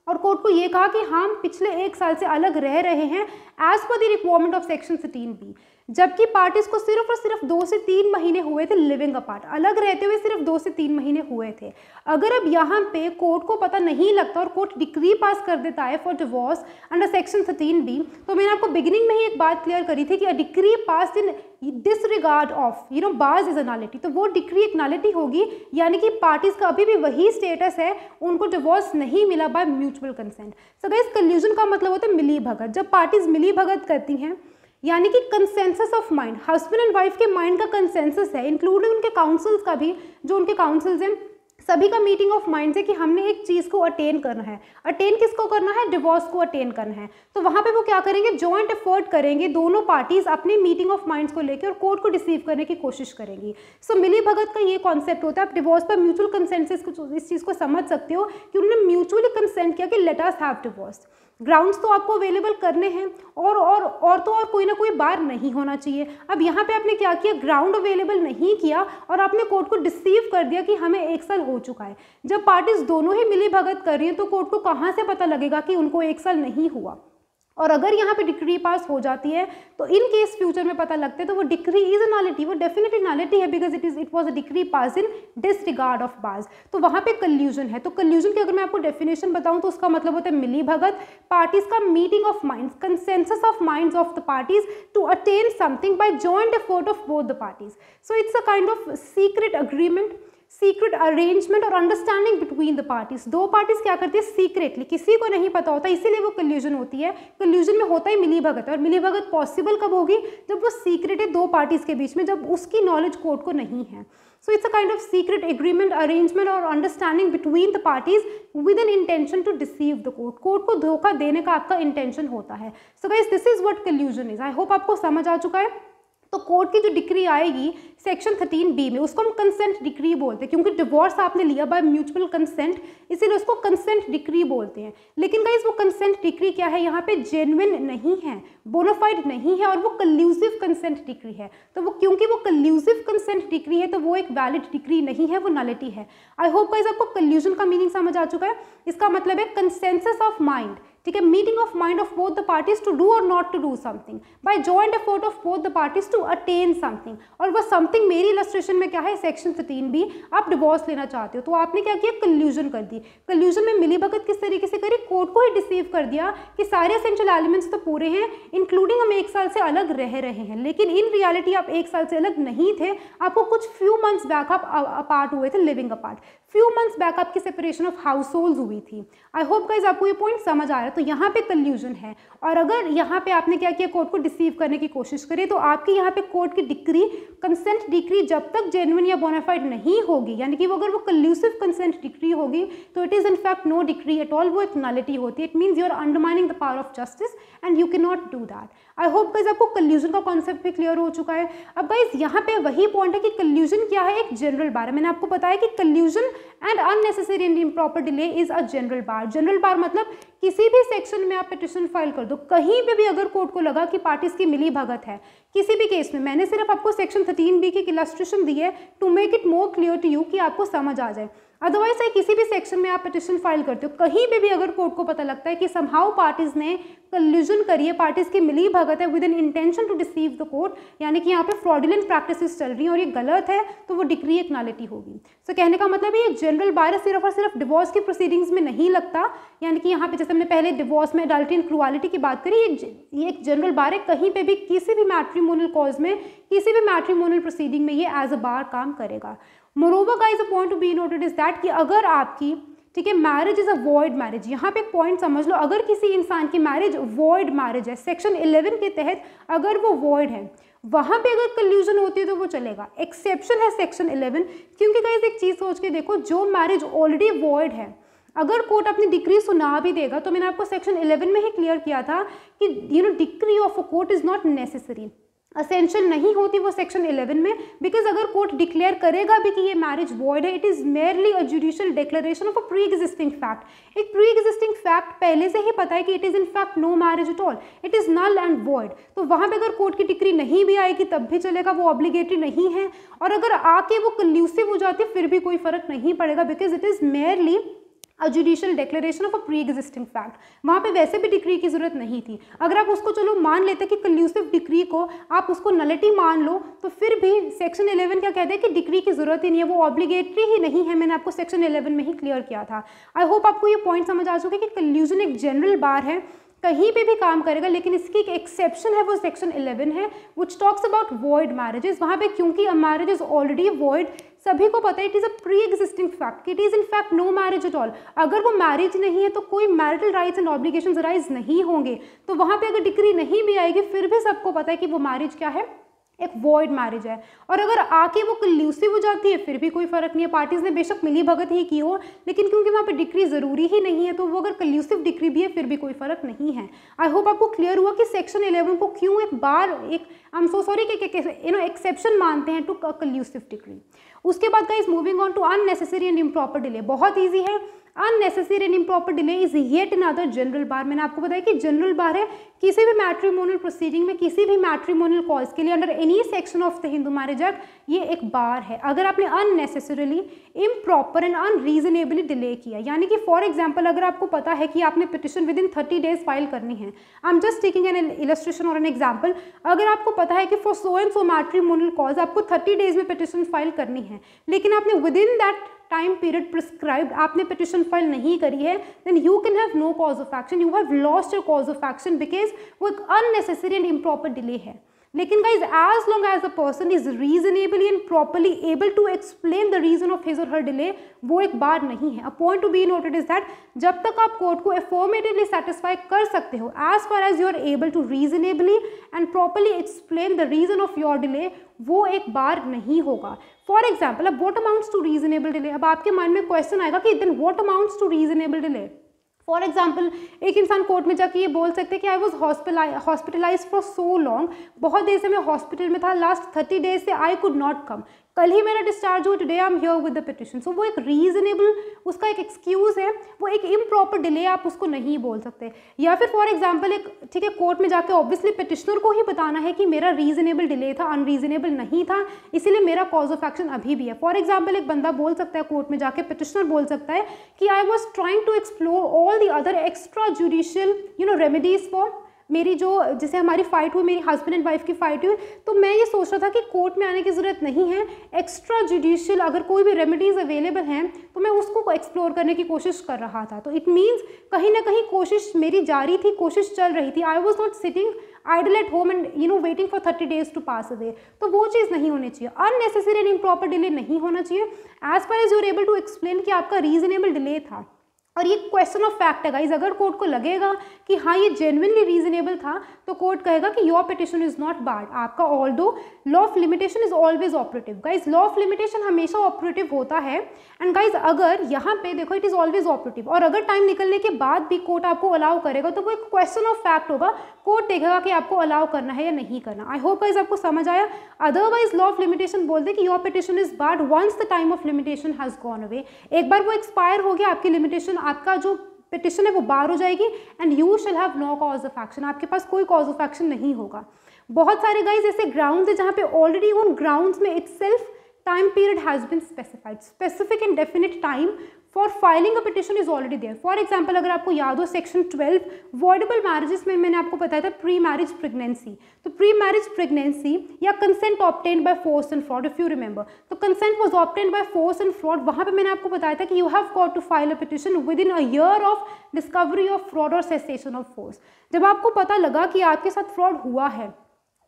और कोर्ट को ये कहा कि हम पिछले 1 साल से अलग रह रहे हैं as per the requirement of section 13B, जबकि पार्टीज को सिर्फ और सिर्फ 2 से 3 महीने हुए थे लिविंग अपार्ट, अलग रहते हुए सिर्फ 2 से 3 महीने हुए थे। अगर अब यहाँ पे कोर्ट को पता नहीं लगता और कोर्ट डिक्री पास कर देता है for divorce under section 13B, तो मैंने आपको बिगिनिंग में ही एक बात क्लियर करी थी कि a decree pass in disregard of bars is a nullity, तो वो डिक्री एक नलिटी होगी, यानी कि पार्टीज का अभी भी वही स्टेटस है, उनको डिवोर्स नहीं मिला bye mutual consent. So guys confusion का मतलब होता है मिली भगत। जब पार्टीज मिली भगत करती हैं यानी कि consensus of mind, husband and wife के माइंड का कंसेंसस है, इंक्लूडिंग उनके काउंसिल्स का भी, जो उनके काउंसिल्स हैं सभी का मीटिंग ऑफ माइंड है कि हमने एक चीज़ को अटेन करना है। अटेन किसको करना है? डिवोर्स को अटेन करना है। तो वहाँ पे वो क्या करेंगे? जॉइंट एफर्ट करेंगे, दोनों पार्टीज अपनी मीटिंग ऑफ माइंड्स को लेकर और कोर्ट को डिसीव करने की कोशिश करेंगी। सो मिली भगत का ये कॉन्सेप्ट होता है। आप डिवोर्स पर म्यूचुअल कंसेंसस इस चीज़ को समझ सकते हो कि उन्होंने म्यूचुअली कंसेंट किया कि let us have divorce. Grounds तो आपको अवेलेबल करने हैं और कोई ना कोई बार नहीं होना चाहिए। अब यहाँ पे आपने क्या किया? ग्राउंड अवेलेबल नहीं किया और आपने कोर्ट को डिसीव कर दिया कि हमें 1 साल हो चुका है। जब पार्टीज दोनों ही मिली भगत कर रही हैं तो कोर्ट को कहाँ से पता लगेगा कि उनको 1 साल नहीं हुआ? और अगर यहाँ पे डिक्री पास हो जाती है तो इन केस फ्यूचर में पता लगता है तो वो डिक्री इज अ नलिटी, वो डेफिनेटली नलिटी है because it was a decree pass in disregard of bars. तो वहाँ पे कल्यूजन है। तो कल्यूजन की अगर मैं आपको डेफिनेशन बताऊँ तो उसका मतलब होता है मिली भगत, पार्टीज का meeting of minds, consensus of minds of the parties to attain something by joint effort of both the parties. So it's a kind of secret agreement, secret arrangement और अंडरस्टैंडिंग बिटवीन द पार्टीज। दो parties क्या करती है? Secretly, किसी को नहीं पता होता, इसीलिए वो कल्यूजन होती है। कल्यूजन में होता ही मिली भगत है और मिली भगत पॉसिबल कब होगी? जब वो सीक्रेट है दो पार्टीज के बीच में, जब उसकी नॉलेज कोर्ट को नहीं है। So it's a kind of secret agreement, arrangement और understanding between the parties with an intention to deceive the court. Court को धोखा देने का आपका इंटेंशन होता है। So guys this is what collusion is. I hope आपको समझ आ चुका है। तो कोर्ट की जो डिक्री आएगी सेक्शन 13B में, उसको हम कंसेंट डिक्री बोलते हैं, क्योंकि डिवोर्स आपने लिया बाय म्यूचुअल कंसेंट, इसीलिए उसको कंसेंट डिक्री बोलते हैं। लेकिन गाइस वो कंसेंट डिक्री क्या है? यहाँ पे जेन्युइन नहीं है, बोनाफाइड नहीं है और वो कल्यूसिव कंसेंट डिक्री है। तो वो क्योंकि वो कल्यूसिव कंसेंट डिक्री है तो वो एक वैलिड डिक्री नहीं है, वो नलिटी है। आई होप गाइस आपको कल्यूजन का मीनिंग समझ आ चुका है। इसका मतलब है कंसेंसस ऑफ माइंड, ठीक है, meeting of mind of both the parties to do or not to do something by joint effort of both the parties to attain something. और वो समथिंग मेरी इलस्ट्रेशन में क्या है? Section 13B। आप divorce लेना चाहते हो तो आपने क्या किया? कल्यूजन कर दी। कल्यूजन में मिली भगत किस तरीके से करी? कोर्ट को ही डिसीव कर दिया कि सारे एसेंशियल एलिमेंट्स तो पूरे हैं, इंक्लूडिंग हम 1 साल से अलग रह रहे हैं, लेकिन इन रियलिटी आप 1 साल से अलग नहीं थे। आपको कुछ फ्यू मंथ्स बैक आप अपार्ट हुए थे, living apart. Few months back आपकी सेपरेशन ऑफ हाउस होल्ड हुई थी। आई होप गाइज आपको ये पॉइंट समझ आ रहा है। तो यहाँ पे कल्यूजन है और अगर यहाँ पे आपने क्या किया? कोर्ट को डिसीव करने की कोशिश करी, तो आपकी यहाँ पे कोर्ट की डिक्री, कंसेंट डिक्री जब तक जेन्युइन या बोनाफाइड नहीं होगी, यानी कि वो अगर वो कल्यूसिव कंसेंट डिक्री होगी तो it is in fact no decree at all, वो एक नलिटी होती है। It means you are undermining the power of justice and you can not do that. I hope guys आपको कल्यूजन का कॉन्सेप्ट भी clear हो चुका है। अब गाइज यहाँ पे वही पॉइंट है कि कल्यूजन क्या है? एक जनरल बार है। मैंने आपको बताया कि collusion and unnecessary and improper delay is a general bar. General bar मतलब किसी भी सेक्शन में आप पिटिशन फाइल कर दो, कहीं पे भी अगर कोर्ट को लगा कि पार्टीज की मिली भगत है किसी भी केस में, मैंने सिर्फ आपको सेक्शन 13B की इलस्ट्रेशन दी है to make it more clear to you कि आपको समझ आ जाए। अदरवाइज किसी भी सेक्शन में आप पिटिशन फाइल करते हो, कहीं पे भी अगर कोर्ट को पता लगता है कि समहाउ पार्टीज ने कल्यूजन करी है, पार्टीज की मिली भगत है with an intention to deceive the court, यानी कि यहाँ पे फ्रॉडुलेंट प्रैक्टिसेस चल रही हैं और ये गलत है, तो वो डिक्री एक नलिटी होगी। सो कहने का मतलब ये जनरल बार सिर्फ और सिर्फ डिवोर्स की प्रोसीडिंग्स में नहीं लगता, यानी कि यहाँ पे जैसे हमने पहले डिवोर्स में अडल्ट्री एंड क्रूअलिटी की बात करी, ये एक जनरल बार है। कहीं पे भी किसी भी मैट्रिमोनियल कॉज में, किसी भी मैट्रिमोनियल प्रोसीडिंग में ये एज अ बार काम करेगा। Moreover guys a point to be noted is that कि अगर आपकी, ठीक है, marriage is a void marriage, यहाँ पे एक पॉइंट समझ लो, अगर किसी इंसान की मैरिज वॉइड मैरिज है, सेक्शन 11 के तहत अगर वो वॉइड है, वहाँ पे अगर कल्यूजन होती है तो वो चलेगा। एक्सेप्शन है सेक्शन 11, क्योंकि गाइस एक चीज़ सोच के देखो, जो मैरिज ऑलरेडी वॉइड है, अगर कोर्ट अपनी डिक्री सुना भी देगा, तो मैंने आपको सेक्शन 11 में ही क्लियर किया था कि decree of a court is not necessary. Essential नहीं होती वो सेक्शन 11 में, बिकॉज अगर कोर्ट डिक्लेयर करेगा भी कि ये मैरिज वॉइड है, it is merely a judicial declaration of a pre existing fact. एक प्री एग्जिस्टिंग फैक्ट पहले से ही पता है कि it is in fact no marriage at all, it is null and void. तो वहां पे अगर कोर्ट की डिक्री नहीं भी आएगी तब भी चलेगा, वो ऑब्लिगेटरी नहीं है। और अगर आके वो कंक्लूसिव हो जाती फिर भी कोई फर्क नहीं पड़ेगा, because it is merely a judicial declaration of a pre existing fact. वहाँ पे वैसे भी डिक्री की जरूरत नहीं थी। अगर आप उसको चलो मान लेते कि कंक्लूसिव डिक्री को आप उसको नलिटी मान लो, तो फिर भी सेक्शन 11 क्या कहते हैं कि डिक्री की जरूरत ही नहीं है, वो ऑब्लिगेटरी ही नहीं है। मैंने आपको सेक्शन 11 में ही क्लियर किया था। आई होप आपको ये पॉइंट समझ आ चुका है कि कंक्लूजन एक जनरल बार है, कहीं पे भी काम करेगा, लेकिन इसकी एक एक्सेप्शन है, वो सेक्शन 11 है, which talks about void marriages. वहाँ पे क्योंकि a marriage is already void, सभी को पता है it is a pre existing fact, it is in fact no marriage at all. अगर वो मैरिज नहीं है तो कोई marital rights and obligations arise नहीं होंगे। तो वहाँ पे अगर डिक्री नहीं भी आएगी फिर भी सबको पता है कि वो मैरिज क्या है, एक वॉइड मैरिज है। और अगर आके वो कंक्लूसिव हो जाती है फिर भी कोई फर्क नहीं है, पार्टीज ने बेशक मिली भगत ही की हो, लेकिन क्योंकि वहाँ पे डिक्री जरूरी ही नहीं है तो वो अगर कंक्लूसिव डिक्री भी है फिर भी कोई फर्क नहीं है। आई होप आपको क्लियर हुआ कि सेक्शन 11 को क्यों एक बार एक I am so sorry exception मानते हैं टू कंक्लूसिव डिक्री। उसके बाद guys moving on to unnecessary and improper delay, बहुत ईजी है। Unnecessary and improper delay is yet another general bar. मैंने आपको बताया कि जनरल बार है किसी भी मैट्रिमोनियल प्रोसीडिंग में, किसी भी मैट्रिमोनियल कॉज के लिए under any section of the Hindu marriage act, ये एक बार है अगर आपने unnecessarily, improper and unreasonably delay किया। यानी कि फॉर एग्जाम्पल अगर आपको पता है कि आपने petition with in 30 days file करनी है, I am just taking an illustration और एन एग्जाम्पल। अगर आपको पता है कि for so and so matrimonial cause आपको 30 डेज में पिटिशन फाइल करनी है, लेकिन आपने within that time period prescribed आपने पिटिशन फाइल नहीं करी है, then you can have no cause of action, you have lost your cause of action, because वो एक अननेसेसरी एंड इम्प्रॉपर डिले है। लेकिन guys as long as the person is reasonably and properly able to explain the reason of his or her delay, वो एक bar नहीं है। A point to be noted is that जब तक आप court को अफर्मेटिवली सेटिस्फाई कर सकते हो, as far as you are able to reasonably and properly explain the reason of your delay, वो एक बार नहीं होगा। फॉर एग्जाम्पल अब what amounts to reasonable delay, अब आपके माइंड में क्वेश्चन आएगा कि then what amounts to reasonable delay. For example एक इंसान कोर्ट में जाके ये बोल सकते हैं कि I was hospitalise for so long, बहुत देर से मैं हॉस्पिटल में था, लास्ट 30 डेज से आई कुड नॉट कम, कल ही मेरा डिस्चार्ज हुआ, today I am here with the petition. So वो एक रीजनेबल उसका एक एक्सक्यूज है, वो एक इम्प्रॉपर डिले आप उसको नहीं बोल सकते। या फिर फॉर एग्जाम्पल एक ठीक है कोर्ट में जाके ऑब्वियसली पिटिशनर को ही बताना है कि मेरा रीजनेबल डिले था, अनरीजनेबल नहीं था, इसीलिए मेरा कॉज ऑफ एक्शन अभी भी है। फॉर एग्जाम्पल एक बंदा बोल सकता है कोर्ट में जाके, पिटिशनर बोल सकता है कि I was trying to explore all the other extra judicial remedies for मेरी जो जैसे हमारी फाइट हुई, मेरी हस्बैंड एंड वाइफ की फाइट हुई, तो मैं ये सोच रहा था कि कोर्ट में आने की ज़रूरत नहीं है, एक्स्ट्रा जुडिशियल अगर कोई भी रेमेडीज़ अवेलेबल हैं तो मैं उसको एक्सप्लोर करने की कोशिश कर रहा था। तो इट मीन्स कहीं ना कहीं कोशिश मेरी जारी थी, कोशिश चल रही थी। I was not sitting idle at home and waiting for 30 days to pass away. तो वो चीज़ नहीं होनी चाहिए, अननेसेसरी एंड इम्प्रॉपर डिले नहीं होना चाहिए। As far as you are able to explain कि आपका रीजनेबल डिले था, और ये क्वेश्चन ऑफ फैक्ट है गाइज। अगर कोर्ट को लगेगा कि हाँ ये जेन्युइनली रीजनेबल था तो कोर्ट कहेगा कि your petition is not barred आपका, although law of limitation is always operative. Guys law of limitation हमेशा ऑपरेटिव होता है। एंड गाइज अगर यहाँ पे देखो इट इज ऑलवेज ऑपरेटिव, और अगर टाइम निकलने के बाद भी कोर्ट आपको अलाउ करेगा तो वो एक क्वेश्चन ऑफ फैक्ट होगा, कोर्ट देखेगा कि आपको अलाउ करना है या नहीं करना। आई होप गाइज आपको समझ आया। अदरवाइज लॉ ऑफ लिमिटेशन बोलते कि your petition is barred once the time of limitation has gone away. एक बार वो एक्सपायर हो गया आपकी लिमिटेशन, आपका जो पिटिशन है वो बार हो जाएगी and you shall have no cause of action, आपके पास कोई कॉज ऑफ एक्शन नहीं होगा। बहुत सारे गाइज ऐसे ग्राउंड्स है जहाँ पे ऑलरेडी उन ग्राउंड्स में itself time period has been specified, specific and definite time for filing a petition is already there. For example अगर आपको याद हो सेक्शन 12 वॉइडेबल मैरिजेस में मैंने आपको बताया था प्री मैरिज प्रेगनेंसी, तो प्री मैरिज प्रेगनेंसी या consent obtained by force and fraud, if you remember, तो consent was obtained by force and fraud, वहाँ पे मैंने आपको बताया था कि you have got to file a petition within a year of discovery of fraud or cessation of force. जब आपको पता लगा कि आपके साथ फ्रॉड हुआ है,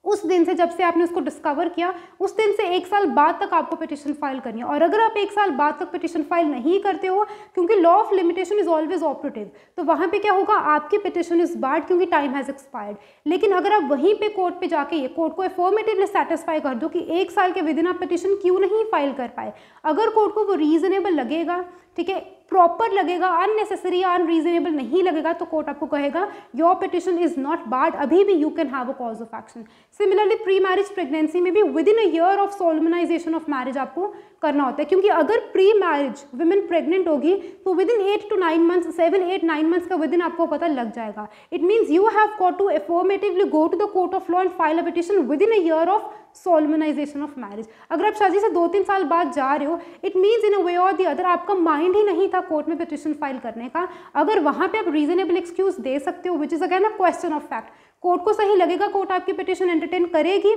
उस दिन से जब से आपने उसको डिस्कवर किया उस दिन से 1 साल बाद तक आपको पिटिशन फाइल करनी है। और अगर आप 1 साल बाद तक पिटिशन फाइल नहीं करते हो, क्योंकि law of limitation is always operative, तो वहाँ पे क्या होगा, आपकी पिटिशन इज बार्ड क्योंकि टाइम हैज़ एक्सपायर्ड। लेकिन अगर आप वहीं पे कोर्ट पे जाके ये कोर्ट को अफर्मेटिवली सेटिस्फाई कर दो कि 1 साल के विदिन आप पिटिशन क्यों नहीं फाइल कर पाए, अगर कोर्ट को वो रीजनेबल लगेगा ठीक है, प्रॉपर लगेगा, अननेसेसरी या अनरीजनेबल नहीं लगेगा, तो कोर्ट आपको कहेगा your petition is not barred, अभी भी you can have a cause of action. Similarly pre marriage pregnancy में भी within a year of solemnization of marriage आपको करना होता है, क्योंकि अगर प्री मैरिज वुमेन प्रेग्नेंट होगी तो within 8 to 9 months, 7-8-9 months का विद इन आपको पता लग जाएगा। It means you have got to affirmatively go to the court of law and file a petition within a year of solemnization of marriage. अगर आप शादी से 2-3 साल बाद जा रहे हो, it means in a way और द अदर आपका माइंड ही नहीं था कोर्ट में पिटिशन फाइल करने का। अगर वहाँ पे आप रीजनेबल एक्सक्यूज दे सकते हो, which is again a question of fact, court को सही लगेगा, कोर्ट आपकी पिटिशन एंटरटेन करेगी,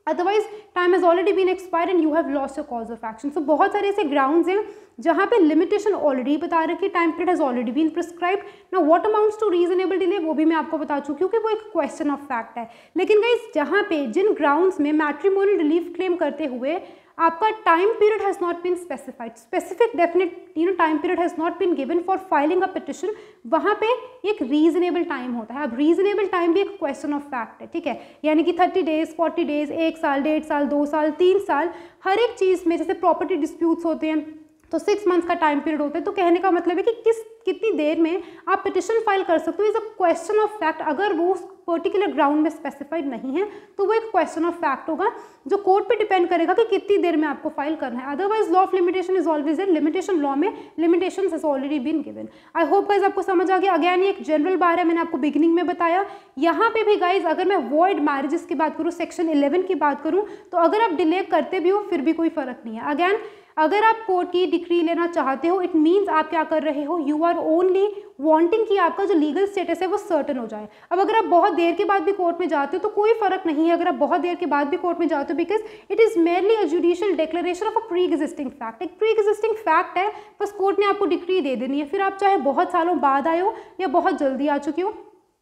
otherwise time has already been expired and you have lost your cause of action. So बहुत सारे ऐसे ग्राउंड्स हैं जहाँ पे लिमिटेशन ऑलरेडी बता रखी, time period has already been prescribed. Now what amounts to reasonable delay, वो भी मैं आपको बता चुकी हूँ, क्योंकि वो एक क्वेश्चन ऑफ फैक्ट है। लेकिन गाइस जहाँ पे जिन ग्राउंड्स में मैट्रिमोनियल रिलीफ क्लेम करते हुए आपका time period has not been specified, specific definite time period has not been given for filing a petition, वहाँ पे एक रीजनेबल टाइम होता है। अब रीजनेबल टाइम भी एक क्वेश्चन ऑफ फैक्ट है, ठीक है, यानी कि 30 डेज, 40 डेज, 1 साल, 1.5 साल, 2 साल, 3 साल, हर एक चीज़ में, जैसे प्रॉपर्टी डिस्प्यूट्स होते हैं तो 6 मंथ्स का टाइम पीरियड होता है। तो कहने का मतलब है कि कितनी देर में आप पिटिशन फाइल कर सकते हो is a question of fact. अगर वो उस पर्टिकुलर ग्राउंड में स्पेसिफाइड नहीं है तो वो एक क्वेश्चन ऑफ फैक्ट होगा जो कोर्ट पे डिपेंड करेगा कि कितनी देर में आपको फाइल करना है। Otherwise law of limitation is always there, limitation law में limitations has already been given. I hope guys आपको समझ आ गया। अगेन ये एक जनरल बार है, मैंने आपको बिगिनिंग में बताया। यहाँ पे भी गाइज अगर मैं वॉइड मैरिजेस की बात करूँ, सेक्शन 11 की बात करूँ, तो अगर आप डिले करते भी हो फिर भी कोई फर्क नहीं है। अगेन अगर आप कोर्ट की डिक्री लेना चाहते हो, इट मीन्स आप क्या कर रहे हो, यू आर ओनली वांटिंग कि आपका जो लीगल स्टेटस है वो सर्टन हो जाए। अब अगर आप बहुत देर के बाद भी कोर्ट में जाते हो तो कोई फर्क नहीं है अगर आप बहुत देर के बाद भी कोर्ट में जाते हो, because it is merely a judicial declaration of a pre existing fact. एक प्री एग्जिस्टिंग फैक्ट है, बस कोर्ट ने आपको डिक्री दे देनी है, फिर आप चाहे बहुत सालों बाद आए हो या बहुत जल्दी आ चुके हो,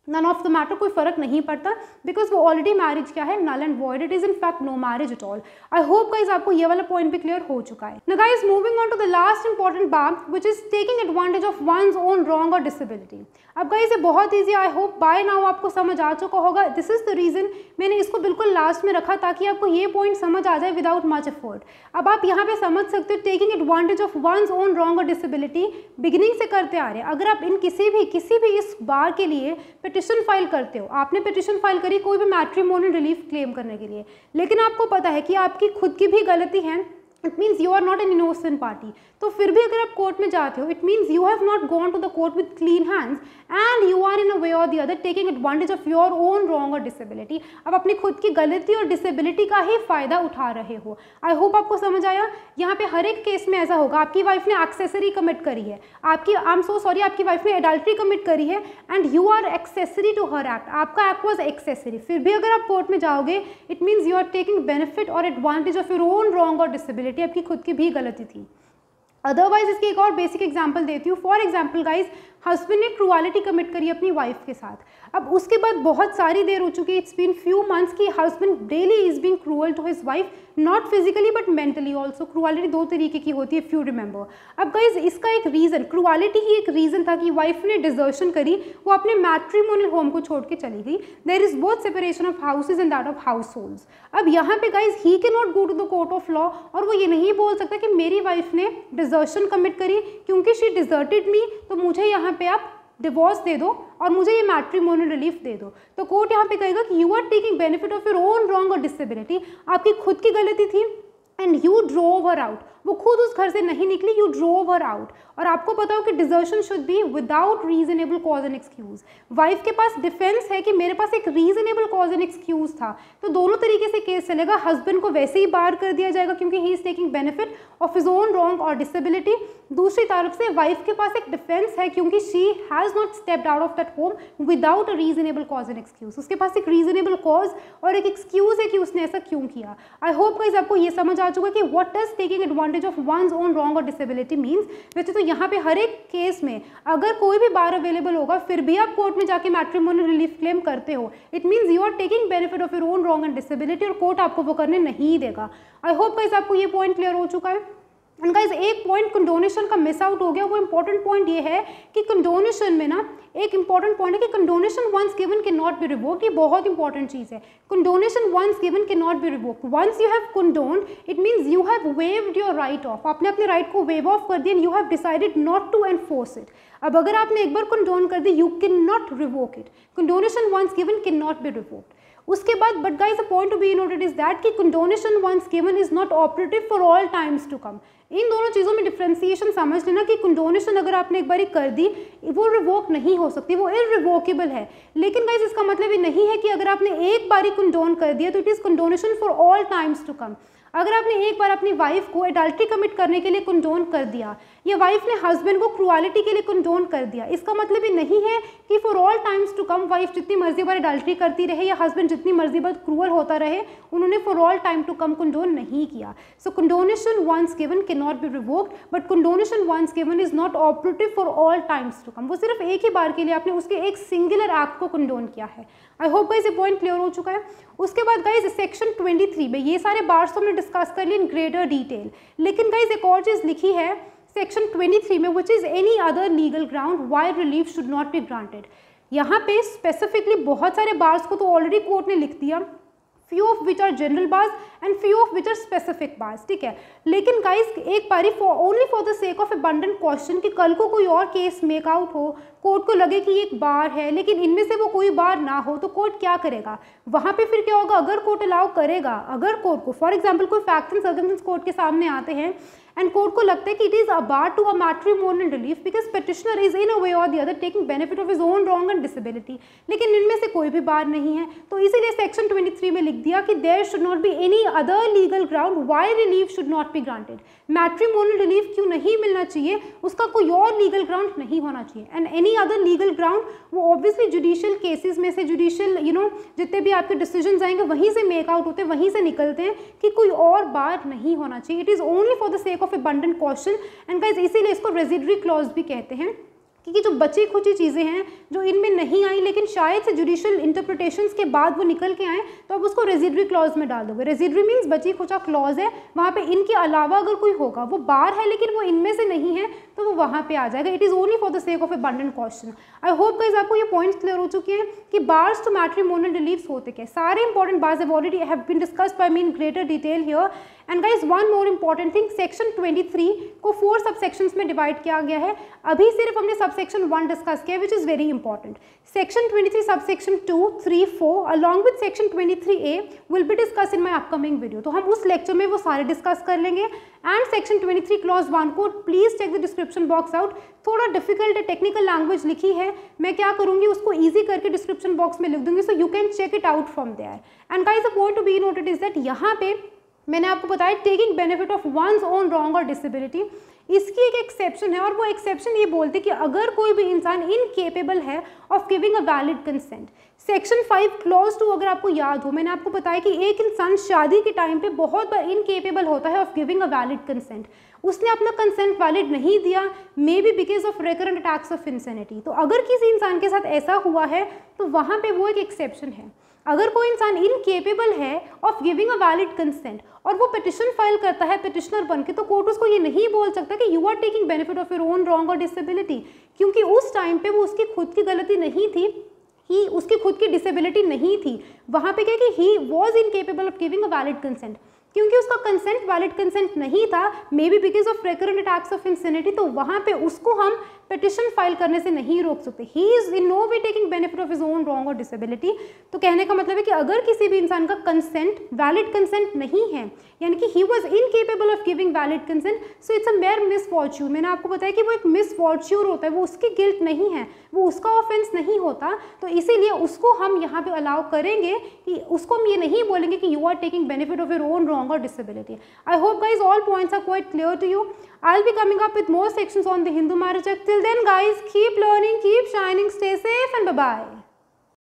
नन ऑफ द मैटर, कोई फर्क नहीं पड़ता, बिकॉज वो ऑलरेडी मैरिज क्या है, null and void, it is in fact no marriage at all. I hope guys आपको ये वाला पॉइंट भी क्लियर हो चुका है। Now guys moving on to the last important part which is taking advantage of one's own wrong और disability. अब गाइज ये बहुत easy, I hope by now आपको समझ आ चुका होगा। दिस इज द रीजन मैंने इसको बिल्कुल लास्ट में रखा ताकि आपको ये पॉइंट समझ आ जाए विदाउट मच एफर्ट। अब आप यहाँ पे समझ सकते हो taking advantage of one's own wrong और डिसेबिलिटी बिगिनिंग से करते आ रहे हैं। अगर आप इन किसी भी इस बार के लिए पिटिशन फाइल करते हो, आपने पिटिशन फाइल करी कोई भी मैट्रिमोनियल रिलीफ क्लेम करने के लिए, लेकिन आपको पता है कि आपकी खुद की भी गलती है, it means you are not an innocent party, तो फिर भी अगर आप कोर्ट में जाते हो, it means you have not gone to the court with clean hands and you are in a way और the other taking advantage of your own wrong और डिसेबिलिटी। अब अपनी खुद की गलती और डिसेबिलिटी का ही फायदा उठा रहे हो। आई होप आपको समझ आया। यहाँ पे हर एक केस में ऐसा होगा, आपकी वाइफ ने एक्सेसरी कमिट करी है, आपकी आपकी वाइफ ने एडल्ट्री कमिट करी है and you are accessory to her act, आपका एक्ट वॉज एक्सेसरी, फिर भी अगर आप कोर्ट में जाओगे it means you are taking benefit or advantage of your own wrong और डिसेबिलिटी, आपकी खुद की भी गलती थी। अदरवाइज इसकी एक और बेसिक एग्जांपल देती हूँ। फॉर एग्जांपल गाइज, हस्बैंड ने क्रूअलिटी कमिट करी अपनी वाइफ के साथ, अब उसके बाद बहुत सारी देर हो चुकी है, इट्स बीन फ्यू मंथ्स की husband daily is being cruel to his wife, not physically but mentally also. Cruelty दो तरीके की होती है, फ्यू रिमेंबर। अब गाइज इसका एक रीज़न, क्रूअलिटी ही एक रीज़न था कि वाइफ ने डिजर्शन करी, वो अपने मैट्रिमोनियल होम को छोड़ के चली गई। There is both separation of houses and that of households. अब यहाँ पे guys he can not go to the court of law और वो ये नहीं बोल सकता कि मेरी वाइफ ने डिजर्शन कमिट करी क्योंकि शी डिजर्टेड मी, तो मुझे यहाँ पे आप डिवोर्स दे दो और मुझे ये मैट्रिमोनियल रिलीफ दे दो। तो कोर्ट यहाँ पे कहेगा कि you are taking benefit of your own wrong और डिसेबिलिटी, आपकी खुद की गलती थी and you drove her out, वो खुद उस घर से नहीं निकली, यू ड्रोव हर आउट। और आपको पता हो कि desertion should be without reasonable cause and excuse. Wife के पास डिफेंस है कि मेरे पास एक रीजनेबल कॉज एंड एक्सक्यूज था, तो दोनों तरीके से केस चलेगा। हस्बैंड को वैसे ही बार कर दिया जाएगा क्योंकि he is taking benefit of his own wrong और डिसेबिलिटी, दूसरी तरफ से वाइफ के पास एक डिफेंस है क्योंकि she has not stepped out of that home without a reasonable cause and excuse. उसके पास एक रीजनेबल कॉज और एक एक्सक्यूज है कि उसने ऐसा क्यों किया। आई होप गाइस आपको ये समझ आ चुका है कि what does taking advantage of one's own wrong और डिसेबिलिटी मीन्स। वैसे तो यहाँ पे हर एक केस में अगर कोई भी बार अवेलेबल होगा फिर भी आप कोर्ट में जाके मैट्रिमोनियल रिलीफ क्लेम करते हो, it means you are taking benefit of your own wrong and disability और कोर्ट आपको वो करने नहीं देगा। आई होप गाइस आपको ये पॉइंट क्लियर हो चुका है। एंड गाइज एक पॉइंट कंडोनेशन का मिस आउट हो गया, वो इंपॉर्टेंट पॉइंट ये है कि कंडोनेशन में ना एक इंपॉर्टेंट पॉइंट है कि condonation once given can not be revoked. ये बहुत इंपॉर्टेंट चीज़ है। Condonation once given can not be revoked. Once you have condoned it means you have waived your right off. आपने अपने राइट को वेव ऑफ कर दिया and you have decided not to enforce it. अब अगर आपने एक बार कंडोन कर दी you can not revoke it. Condonation once given can not be revoked. उसके बाद but guys a point to be noted is that कि condonation once given is not operative for all times to come. इन दोनों चीज़ों में differentiation समझ लेना कि कंडोनेशन अगर आपने एक बारी कर दी वो रिवोक नहीं हो सकती, वो इररिवोकेबल है। लेकिन गाइज इसका मतलब ये नहीं है कि अगर आपने एक बारी कंडोन कर दिया तो it is condonation for all times to come. अगर आपने एक बार अपनी वाइफ को एडल्ट्री कमिट करने के लिए कंडोन कर दिया या वाइफ ने हस्बैंड को क्रुअलिटी के लिए कंडोन कर दिया, इसका मतलब ये नहीं है कि for all times to come wife जितनी मर्जी बार एडल्ट्री करती रहे या हस्बैंड जितनी मर्जी बार क्रूअल होता रहे, उन्होंने for all time to come condone नहीं किया। So condonation once given can not be revoked but condonation once given is not operative for all times to come. वो सिर्फ एक ही बार के लिए आपने उसके एक सिंगुलर एक्ट को कंडोन किया है। आई होप गाइस ये पॉइंट क्लियर हो चुका है। उसके बाद गाइज सेक्शन 23 में ये सारे बार्स तो हमने डिस्कस कर लिए इन ग्रेटर डिटेल, लेकिन गाइज एक और चीज़ लिखी है सेक्शन 23 में which is any other legal ground why relief should not be granted. यहाँ पे स्पेसिफिकली बहुत सारे बार्स को तो ऑलरेडी कोर्ट ने लिख दिया, few of which are general bars and few of which are specific bars, ठीक है। लेकिन गाइस एक बारी only for the sake of abundant caution कि कल को कोई और केस मेक आउट हो, कोर्ट को लगे कि एक बार है लेकिन इनमें से वो कोई बार ना हो, तो कोर्ट क्या करेगा वहाँ पे? फिर क्या होगा? अगर कोर्ट अलाउ करेगा, अगर कोर्ट को फॉर एग्जाम्पल कोई फैक्ट्स एंड सर्कमस्टेंसेस कोर्ट के सामने आते हैं एंड कोर्ट को लगता है कि it is a bar to a matrimonial relief because petitioner is in a way और the other taking benefit of his own wrong and disability, लेकिन इनमें से कोई भी बार नहीं है, तो इसीलिए सेक्शन 23 में लिख दिया कि there should not be any other legal ground why relief should not be granted. Matrimonial relief क्यों नहीं मिलना चाहिए, उसका कोई और लीगल ग्राउंड नहीं होना चाहिए। And any other legal ground वो ऑब्वियसली जुडिशियल केसेस में से जुडिशियल जितने भी आपके डिसीजन आएंगे वहीं से मेक आउट होते हैं, वहीं से निकलते हैं कि कोई और बार नहीं होना चाहिए। It is only for the sake of abundant caution and guys इसीलिए इसको रेजिडरी क्लॉज भी कहते हैं, क्योंकि जो बची खुची चीज़ें हैं जो इनमें नहीं आई लेकिन शायद से जुडिशियल इंटरप्रिटेशंस के बाद वो निकल के आए, तो अब उसको रेजिडरी क्लॉज में डाल दोगे। रेजिडरी मीन्स बची खुचा क्लॉज है, वहाँ पे इनके अलावा अगर कोई होगा वो बार है लेकिन वो इनमें से नहीं है तो वो वहाँ पे आ जाएगा। It is only for the sake of abundant caution. I hope guys आपको ये पॉइंट्स क्लियर हो चुके हैं कि बार्स टू मैट्रिमोनियल रिलीफ्स होते क्या। सारे important bars have already have been discussed by me in greater detail here. And guys one more important thing, section 23 को 4 सबसेक्शंस में डिवाइड किया गया है। अभी सिर्फ हमने सबसेक्शन 1 डिस्कस किया which is very important. Section 23 subsection 2, 3, 4 along with section 23A will be discuss in my upcoming video. तो हम उस लेक्चर में वो सारे डिस्कस कर लेंगे। एंड सेक्शन 23 क्लॉज 1 को please check the description box out. थोड़ा डिफिकल्ट है, टेक्निकल लैंग्वेज लिखी है, मैं क्या करूँगी उसको ईजी करके डिस्क्रिप्शन बॉक्स में लिख दूंगी, so you can check it out from there. And guys the point to be noted is that यहाँ पे मैंने आपको बताया taking benefit of one's own wrong और डिसेबिलिटी, इसकी एक एक्सेप्शन है और वो एक्सेप्शन ये बोलती है कि अगर कोई भी इंसान इनकेपेबल है of giving a valid consent. Section 5 clause 2 अगर आपको याद हो, मैंने आपको बताया कि एक इंसान शादी के टाइम पे बहुत बार इनकेपेबल होता है of giving a valid consent. उसने अपना कंसेंट वैलिड नहीं दिया, may be because of recurrent attacks of insanity. तो अगर किसी इंसान के साथ ऐसा हुआ है तो वहाँ पे वो एक एक्सेप्शन है। अगर कोई इंसान इनकेपेबल है of giving a valid consent और वो पिटिशन फाइल करता है पिटिशनर बन के, तो कोर्ट उसको ये नहीं बोल सकता कि you are taking benefit of your own wrong और डिसेबिलिटी, क्योंकि उस टाइम पे वो उसकी खुद की गलती नहीं थी, ही उसकी खुद की डिसेबिलिटी नहीं थी। वहाँ पे क्या कि he was incapable of giving a valid consent, क्योंकि उसका कंसेंट वैलिड कंसेंट नहीं था, may be because of recurrent attacks of insanity, तो वहाँ पे उसको हम पिटिशन फाइल करने से नहीं रोक सकते। He is in no way taking benefit of his own wrong और डिसेबिलिटी। तो कहने का मतलब है कि अगर किसी भी इंसान का कंसेंट वैलिड कंसेंट नहीं है, यानी कि he was incapable of giving valid consent, so it's a mayor misfortune. मैंने आपको बताया कि वो एक मिसफॉर्च्यून होता है, वो उसकी गिल्ट नहीं है, वो उसका ऑफेंस नहीं होता, तो इसीलिए उसको हम यहाँ पे अलाउ करेंगे कि उसको हम ये नहीं बोलेंगे कि you are taking benefit of your own wrong or disability. I hope guys all points are quite clear to you. I'll be coming up with more sections on the Hindu Marriage Act. Till then guys, keep learning, keep shining, stay safe and bye-bye.